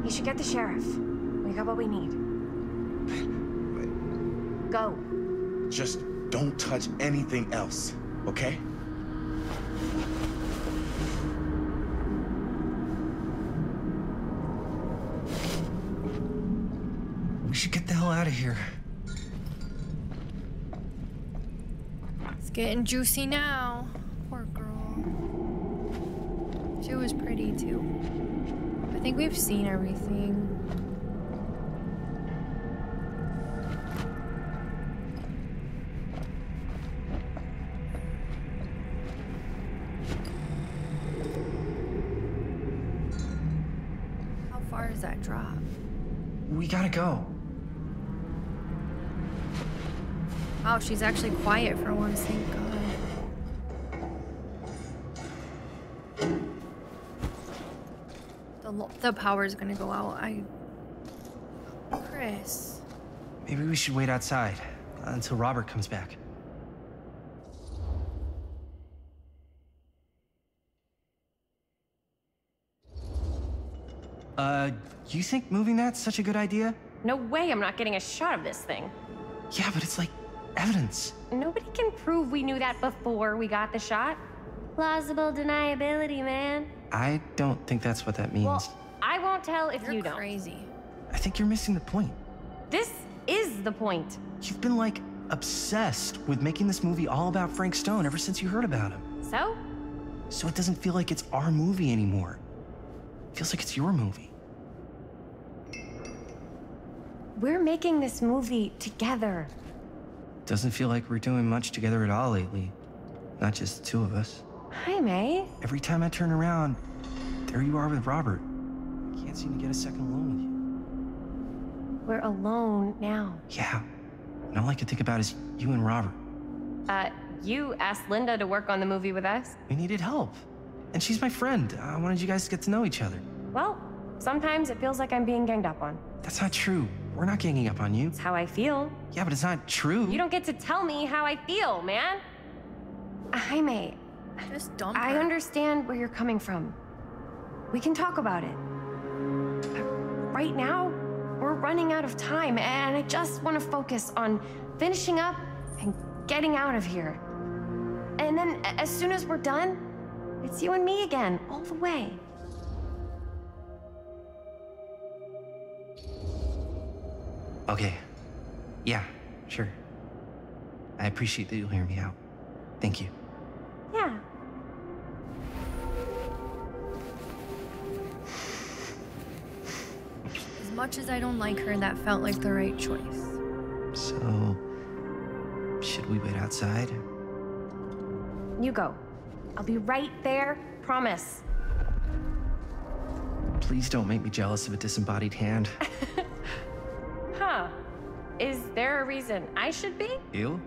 S14: You should get the sheriff. We got what we need. Go.
S15: Just don't touch anything else, okay?
S12: We should get the hell out of here.
S1: It's getting juicy now. Poor girl. She was pretty too. I think we've seen everything. How far is that drop?
S12: We gotta go.
S1: Wow, she's actually quiet for once, thank God. The power's gonna go out. Chris.
S12: Maybe we should wait outside until Robert comes back. You think moving that's such a good idea?
S9: No way I'm not getting a shot of this thing.
S12: Yeah, but it's like evidence.
S9: Nobody can prove we knew that before we got the shot.
S14: Plausible deniability, man.
S12: I don't think that's what that means.
S9: Well, I won't tell if
S1: You're
S9: you don't.
S1: crazy.
S12: I think you're missing the point.
S9: This is the point.
S12: You've been like obsessed with making this movie all about Frank Stone ever since you heard about him.
S9: So?
S12: So it doesn't feel like it's our movie anymore. It feels like it's your movie.
S9: We're making this movie together.
S12: Doesn't feel like we're doing much together at all lately. Not just the two of us.
S9: Hi, May.
S12: Every time I turn around, there you are with Robert. Can't seem to get a second alone with you.
S9: We're alone now.
S12: Yeah. And all I can think about is you and Robert.
S9: You asked Linda to work on the movie with us?
S12: We needed help. And she's my friend. I wanted you guys to get to know each other.
S9: Well, sometimes it feels like I'm being ganged up on.
S12: That's not true. We're not ganging up on you.
S9: It's how I feel.
S12: Yeah, but it's not true.
S9: You don't get to tell me how I feel, man. Hi, May.
S1: Just dump
S9: I
S1: her.
S9: understand where you're coming from. We can talk about it. Right now, we're running out of time, and I just want to focus on finishing up and getting out of here. And then, as soon as we're done, it's you and me again, all the way.
S12: Okay. Yeah, sure. I appreciate that you'll hear me out. Thank you.
S9: Yeah.
S1: As much as I don't like her, that felt like the right choice.
S12: So, should we wait outside?
S9: You go. I'll be right there, promise.
S12: Please don't make me jealous of a disembodied hand.
S9: Huh. Is there a reason I should be?
S12: You?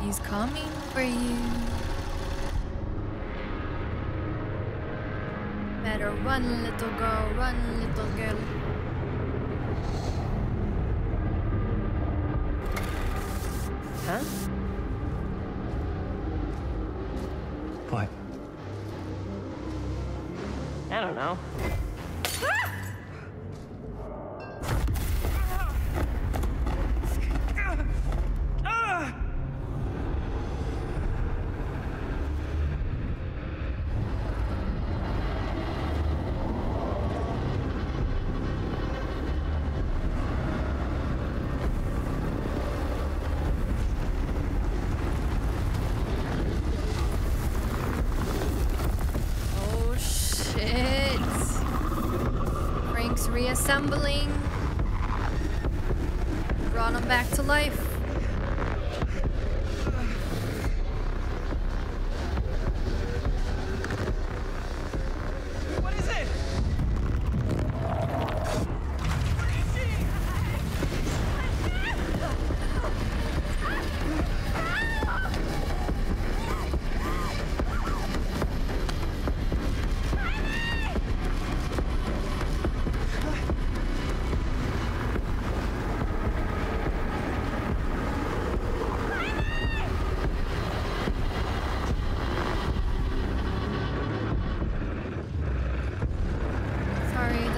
S1: He's coming for you. Better run, little girl, run, little girl.
S9: Huh?
S12: What?
S9: I don't know.
S1: Reassembling. Brought him back to life.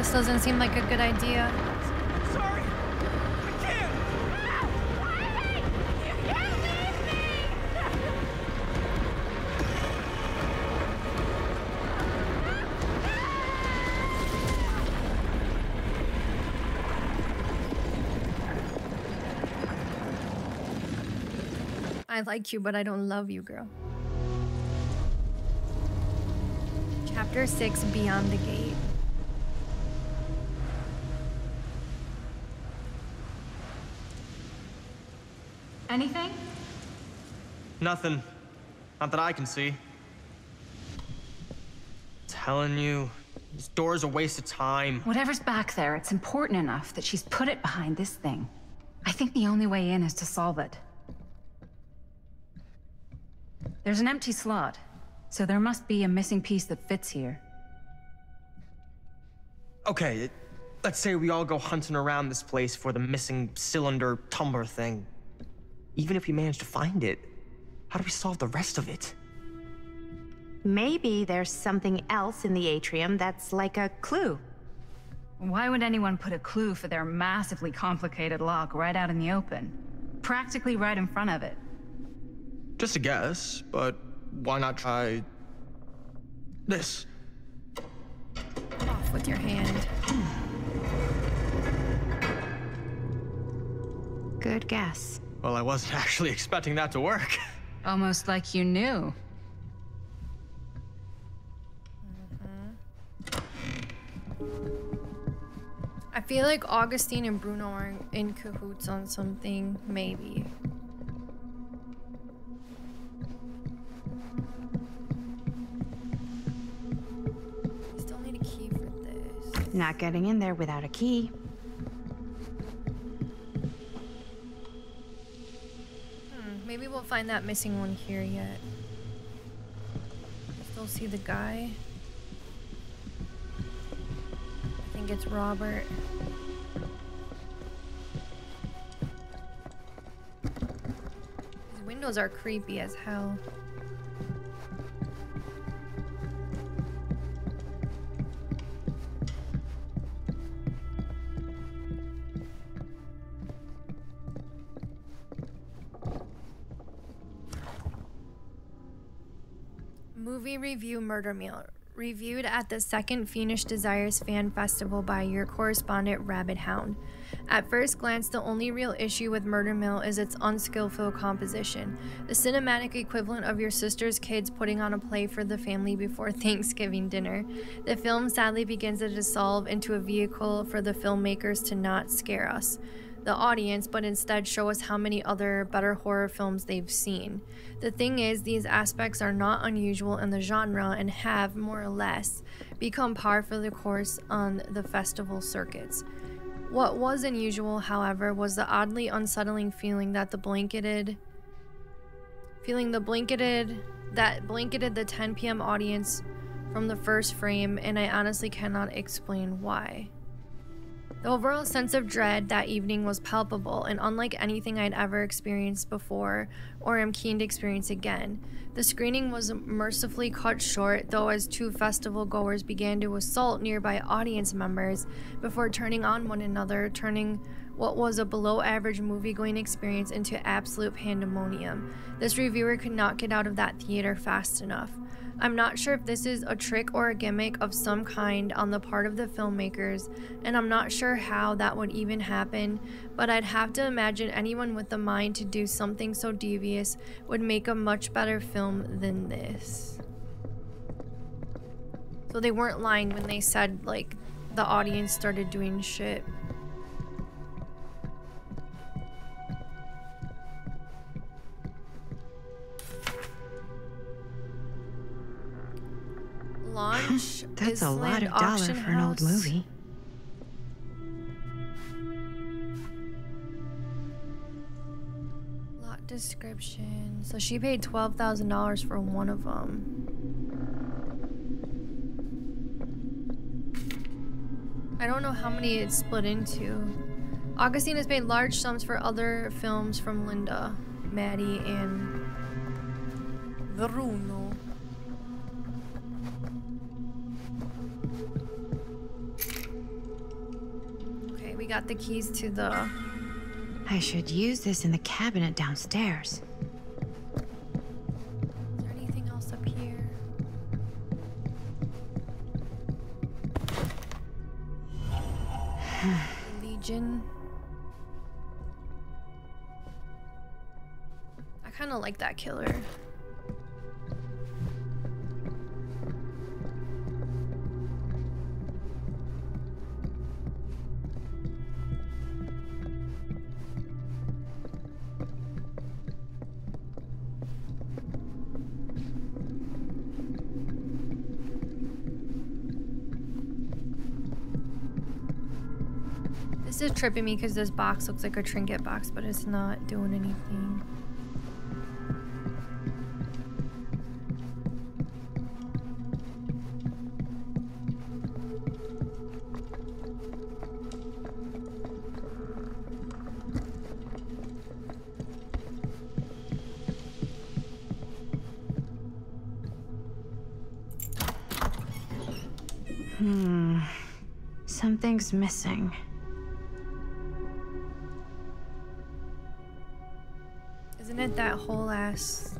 S1: This doesn't seem like a good idea.
S15: Sorry, I can't.
S1: I like you, but I don't love you, girl. Chapter 6, Beyond the Gate.
S4: Anything?
S5: Nothing. Not that I can see. Telling you, this door's a waste of time.
S4: Whatever's back there, it's important enough that she's put it behind this thing. I think the only way in is to solve it. There's an empty slot, so there must be a missing piece that fits here.
S5: Okay, let's say we all go hunting around this place for the missing cylinder tumbler thing. Even if we manage to find it, how do we solve the rest of it?
S3: Maybe there's something else in the atrium that's like a clue.
S4: Why would anyone put a clue for their massively complicated lock right out in the open? Practically right in front of it.
S5: Just a guess, but why not try this?
S1: Off with your hand.
S3: Good guess.
S5: Well, I wasn't actually expecting that to work.
S4: Almost like you knew.
S1: I feel like Augustine and Bruno are in cahoots on something, maybe. Still need a key for this.
S3: Not getting in there without a key.
S1: Maybe we'll find that missing one here yet. Still see the guy. I think it's Robert. These windows are creepy as hell. Movie review Murder Mill. Reviewed at the second Fiendish Desires Fan Festival by your correspondent Rabbit Hound. At first glance, the only real issue with Murder Mill is its unskillful composition, the cinematic equivalent of your sister's kids putting on a play for the family before Thanksgiving dinner. The film sadly begins to dissolve into a vehicle for the filmmakers to not scare us, the audience, but instead show us how many other better horror films they've seen. The thing is, these aspects are not unusual in the genre and have, more or less, become par for the course on the festival circuits. What was unusual, however, was the oddly unsettling feeling that blanketed the 10 p.m. audience from the first frame, and I honestly cannot explain why. The overall sense of dread that evening was palpable and unlike anything I'd ever experienced before or am keen to experience again. The screening was mercifully cut short, though, as two festival goers began to assault nearby audience members before turning on one another, turning what was a below-average movie-going experience into absolute pandemonium. This reviewer could not get out of that theater fast enough. I'm not sure if this is a trick or a gimmick of some kind on the part of the filmmakers, and I'm not sure how that would even happen, but I'd have to imagine anyone with the mind to do something so devious would make a much better film than this. So they weren't lying when they said, like, the audience started doing shit. Launch.
S3: That's a lot of dollars for an old movie.
S1: Lot description. So she paid $12,000 for one of them. I don't know how many it's split into. Augustine has paid large sums for other films from Linda, Maddie, and Bruno. got the keys to the...
S3: I should use this in the cabinet downstairs.
S1: Is there anything else up here? Legion. I kind of like that killer. This is tripping me because this box looks like a trinket box, but it's not doing anything.
S3: Something's missing.
S1: Isn't it that whole ass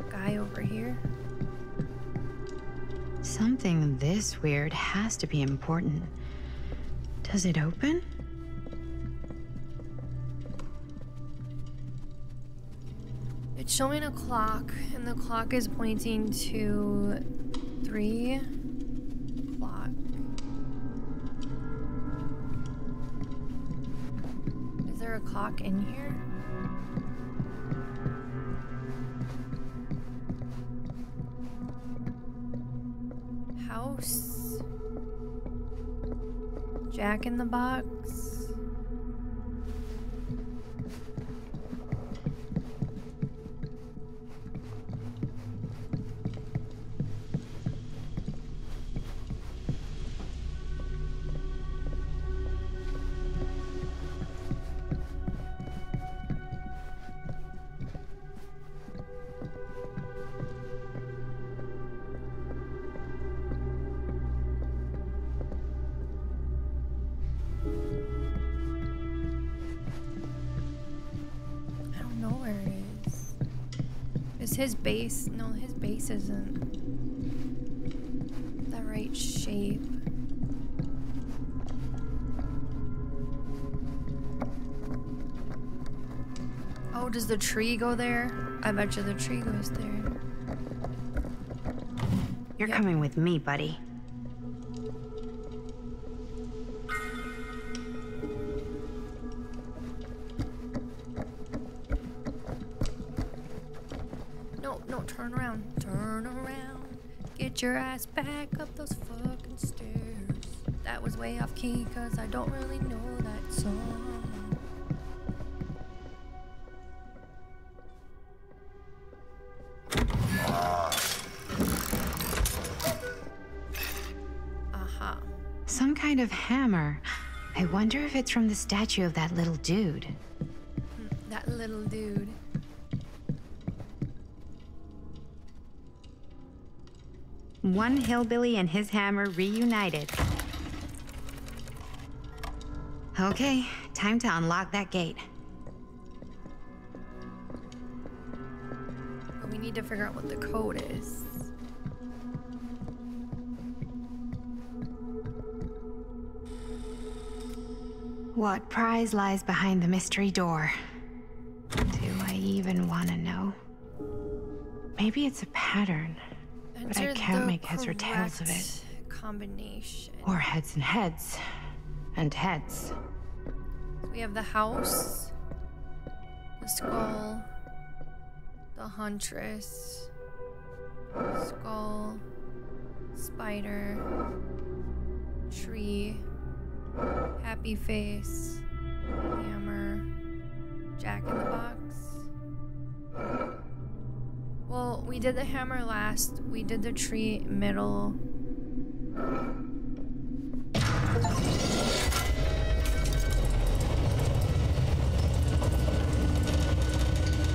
S1: guy over here?
S3: Something this weird has to be important. Does it open?
S1: It's showing a clock, and the clock is pointing to 3 o'clock. Is there a clock in here? House. Jack in the Box. His base, no, his base isn't the right shape. Oh, does the tree go there? I bet you the tree goes there.
S3: You're coming with me, buddy.
S1: Turn around, turn around. Get your ass back up those fucking stairs. That was way off key, cause I don't really know that song. Aha.
S3: Some kind of hammer. I wonder if it's from the statue of that little dude.
S1: That little dude.
S3: One hillbilly and his hammer reunited. Okay, time to unlock that gate.
S1: But we need to figure out what the code is.
S3: What prize lies behind the mystery door? Do I even want to know? Maybe it's a pattern. But I can't make heads or tails of it.
S1: Combination.
S3: Or heads and heads. And heads.
S1: So we have the house, the skull, the huntress, skull, spider, tree, happy face, hammer, Jack in the Box. Well, we did the hammer last. We did the tree middle.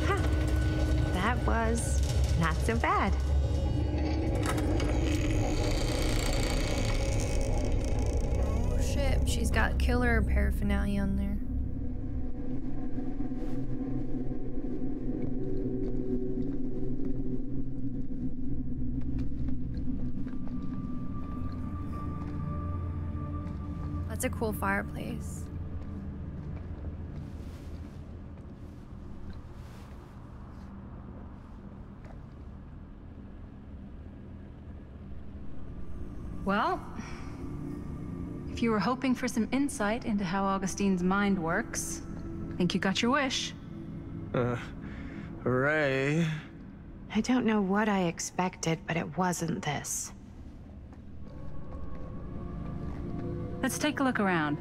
S3: Huh. That was not so bad.
S1: Oh, shit. she's got killer paraphernalia on there. That's a cool fireplace.
S4: Well, if you were hoping for some insight into how Augustine's mind works, I think you got your wish.
S5: Hooray.
S3: I don't know what I expected, but it wasn't this.
S4: Let's take a look around.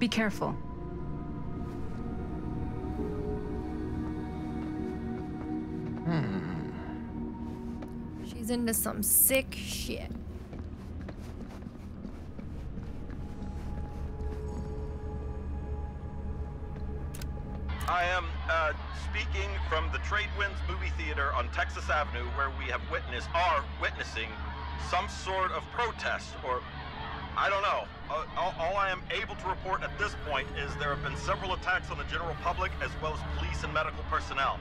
S4: Be careful.
S1: She's into some sick shit.
S16: I am speaking from the Trade Winds movie theater on Texas Avenue, where we are witnessing some sort of protest, or I don't know. All I am able to report at this point is there have been several attacks on the general public, as well as police and medical personnel.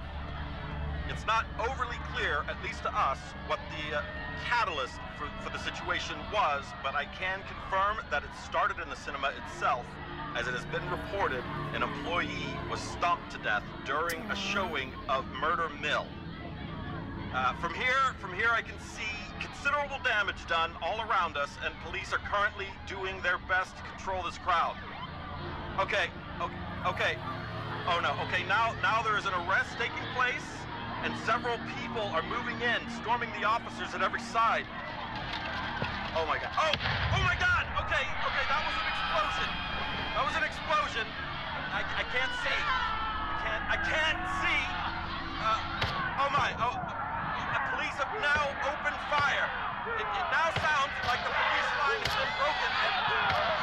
S16: It's not overly clear, at least to us, what the catalyst for the situation was, but I can confirm that it started in the cinema itself. As it has been reported, an employee was stomped to death during a showing of Murder Mill. From here I can see considerable damage done all around us, and police are currently doing their best to control this crowd. Okay. Oh no, okay, now there is an arrest taking place, and several people are moving in, storming the officers at every side. Oh my god. Oh my god! Okay, that was an explosion. That was an explosion. I can't see. I can't see. Police have now opened fire. It now sounds like the police line has been broken, and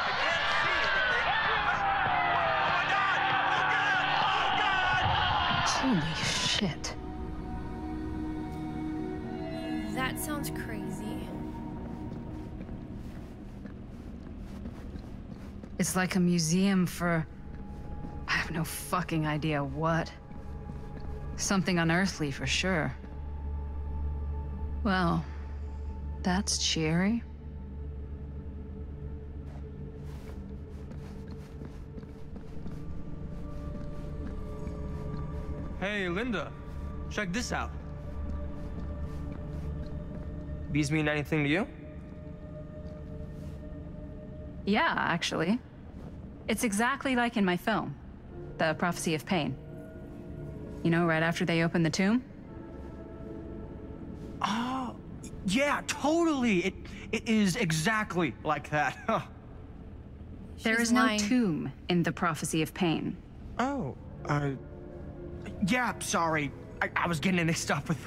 S16: I can't see anything. Oh my god! Oh god!
S4: Holy shit.
S1: That sounds crazy.
S4: It's like a museum for... I have no fucking idea what. Something unearthly for sure. Well, that's cheery.
S5: Hey, Linda. Check this out. These mean anything to you?
S4: Yeah, actually. It's exactly like in my film, The Prophecy of Pain. You know, right after they open the tomb?
S5: Oh, yeah, totally. It is exactly like that. Huh.
S4: There is no tomb in The Prophecy of Pain.
S5: Oh, yeah, sorry. I was getting mixed up with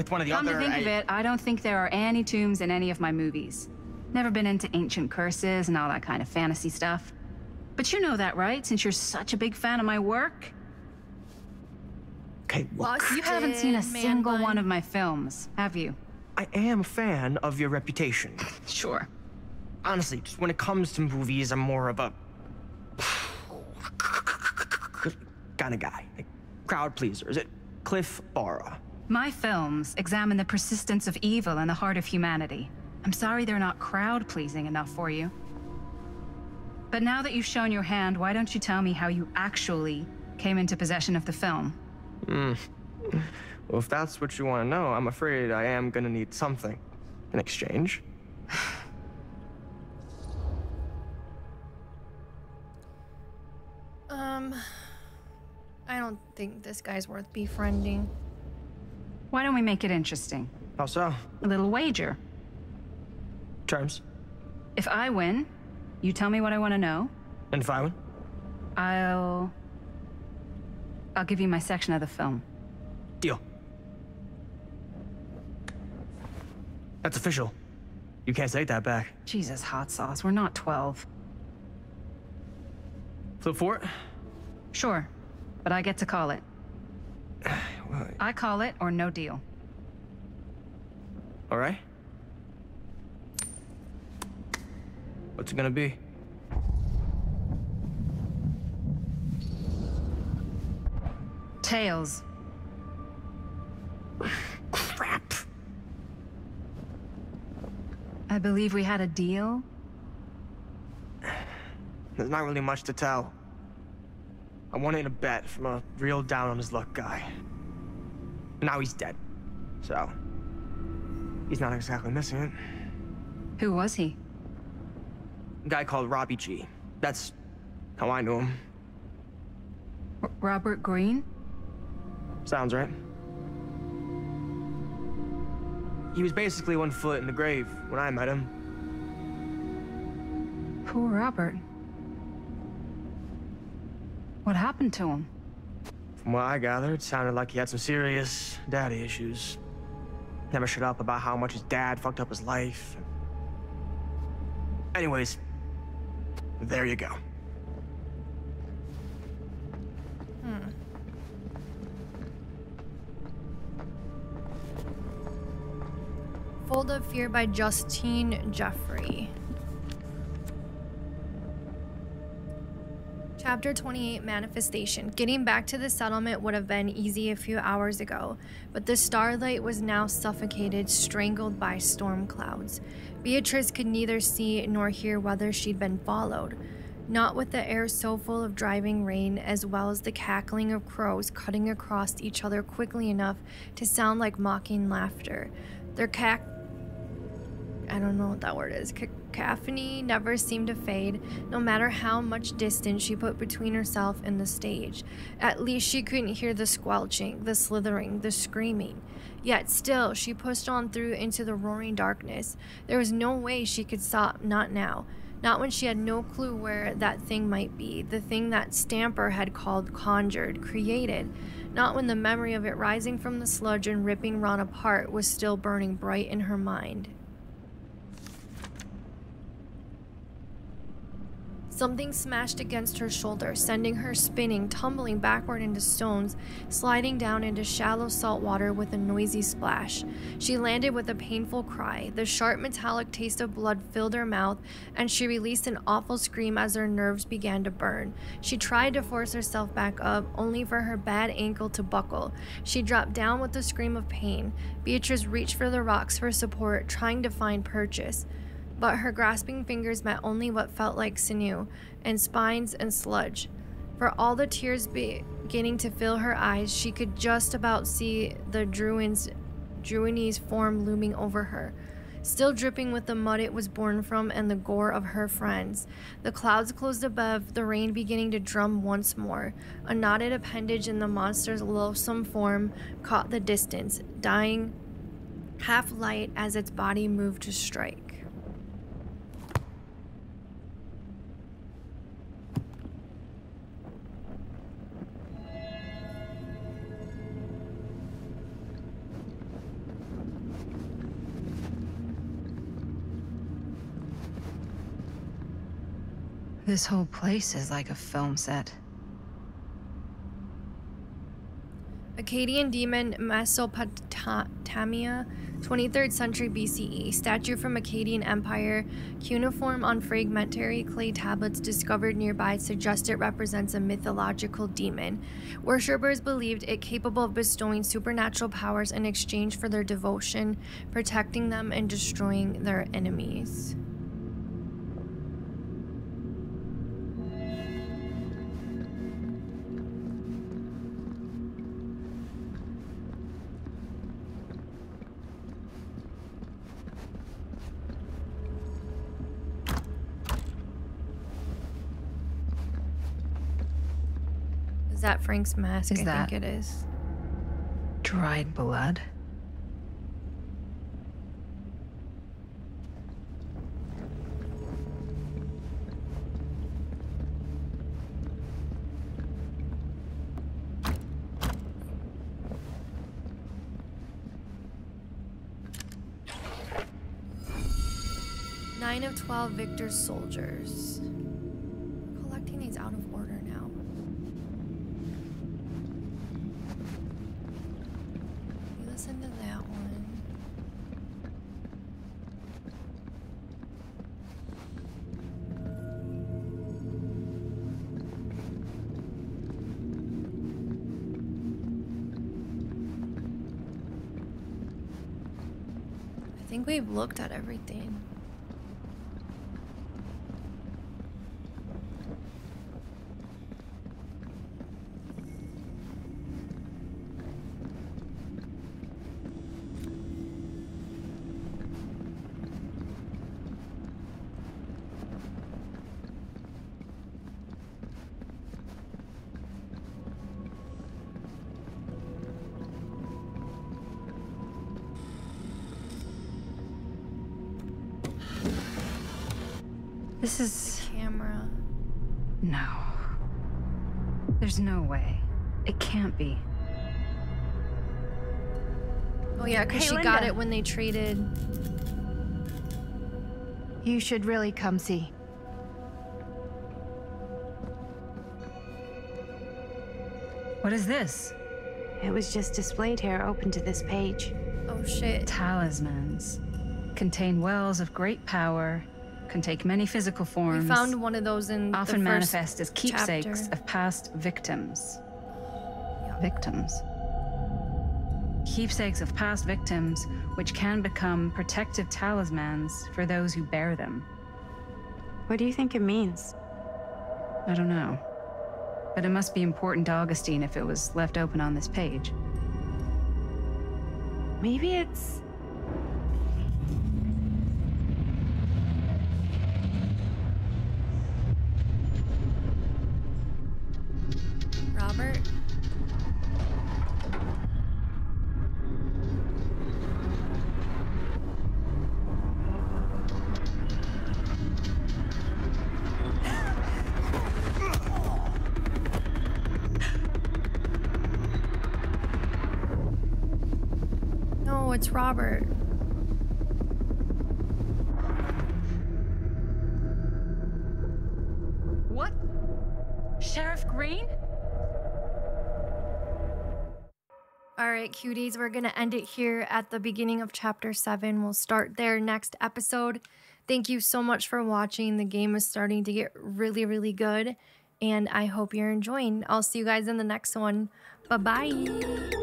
S5: one of the
S4: Come
S5: other...
S4: to think of it, I don't think there are any tombs in any of my movies. Never been into ancient curses and all that kind of fantasy stuff. But you know that, right? Since you're such a big fan of my work?
S5: Okay, look.
S4: You haven't seen a single one of my films, have you?
S5: I am a fan of your reputation.
S4: Sure.
S5: Honestly, just when it comes to movies, I'm more of a... kind of guy. Like, crowd pleaser. Is it Cliff Barra?
S4: My films examine the persistence of evil in the heart of humanity. I'm sorry they're not crowd-pleasing enough for you. But now that you've shown your hand, why don't you tell me how you actually came into possession of the film?
S5: Well, if that's what you want to know, I'm afraid I am gonna need something in exchange.
S1: I don't think this guy's worth befriending.
S4: Why don't we make it interesting?
S5: How so?
S4: A little wager.
S5: Terms?
S4: If I win, you tell me what I want to know.
S5: And if I win?
S4: I'll give you my section of the film.
S5: Deal. That's official. You can't take that back.
S4: Jesus, hot sauce. We're not 12.
S5: Flip for it?
S4: Sure, but I get to call it.
S5: Well,
S4: I call it or no deal.
S5: all right. What's it gonna be?
S4: Tails.
S5: Crap.
S4: I believe we had a deal?
S5: There's not really much to tell. I wanted a bet from a real down-on-his-luck guy. Now he's dead. So, he's not exactly missing it.
S4: Who was he?
S5: A guy called Robbie G. That's how I knew him.
S4: Robert Green?
S5: Sounds right. He was basically 1 foot in the grave when I met him.
S4: Poor Robert. What happened to him?
S5: From what I gathered, it sounded like he had some serious daddy issues. Never shut up about how much his dad fucked up his life. Anyways, there you go.
S1: Fold of Fear by Justine Jeffrey. Chapter 28, Manifestation. Getting back to the settlement would have been easy a few hours ago, but the starlight was now suffocated, strangled by storm clouds. Beatrice could neither see nor hear whether she'd been followed. Not with the air so full of driving rain, as well as the cackling of crows cutting across each other quickly enough to sound like mocking laughter. Their I don't know what that word is. Cacophony never seemed to fade, no matter how much distance she put between herself and the stage. At least she couldn't hear the squelching, the slithering, the screaming. Yet still, she pushed on through into the roaring darkness. There was no way she could stop, not now. Not when she had no clue where that thing might be, the thing that Stamper had called conjured, created. Not when the memory of it rising from the sludge and ripping Ron apart was still burning bright in her mind. Something smashed against her shoulder, sending her spinning, tumbling backward into stones, sliding down into shallow salt water with a noisy splash. She landed with a painful cry. The sharp metallic taste of blood filled her mouth, and she released an awful scream as her nerves began to burn. She tried to force herself back up, only for her bad ankle to buckle. She dropped down with a scream of pain. Beatrice reached for the rocks for support, trying to find purchase. But her grasping fingers met only what felt like sinew, and spines and sludge. For all the tears beginning to fill her eyes, she could just about see the Druinese form looming over her, still dripping with the mud it was born from and the gore of her friends. The clouds closed above, the rain beginning to drum once more. A knotted appendage in the monster's loathsome form caught the distance, dying half light as its body moved to strike.
S4: This whole place is like a film set.
S1: Akkadian demon Mesopotamia, 23rd century BCE. Statue from Akkadian Empire. Cuneiform on fragmentary clay tablets discovered nearby suggest it represents a mythological demon. Worshippers believed it capable of bestowing supernatural powers in exchange for their devotion, protecting them and destroying their enemies. Is that Frank's mask? I think it is.
S4: Dried blood?
S1: Nine of 12 Victor's soldiers. Collecting these out of order now. You listen to that one. think we've looked at everything.
S4: This is...
S1: camera.
S4: No. There's no way. It can't be.
S1: Oh yeah, because she got it when they traded.
S3: You should really come see.
S4: What is this?
S3: It was just displayed here, open to this page.
S1: Oh shit.
S4: Talismans. Contain wells of great power. Can take many physical forms.
S1: We found one of those in
S4: often
S1: the first
S4: manifest as keepsakes
S1: chapter.
S4: of past victims.
S1: Yeah.
S4: Victims. Keepsakes of past victims, which can become protective talismans for those who bear them.
S3: What do you think it means?
S4: I don't know. But it must be important to Augustine if it was left open on this page.
S3: Maybe it's...
S1: Robert? No, it's Robert.
S4: What? Sheriff Green?
S1: All right, cuties, we're going to end it here at the beginning of chapter 7. We'll start there next episode. Thank you so much for watching. The game is starting to get really, really good, and I hope you're enjoying. I'll see you guys in the next one. Bye-bye.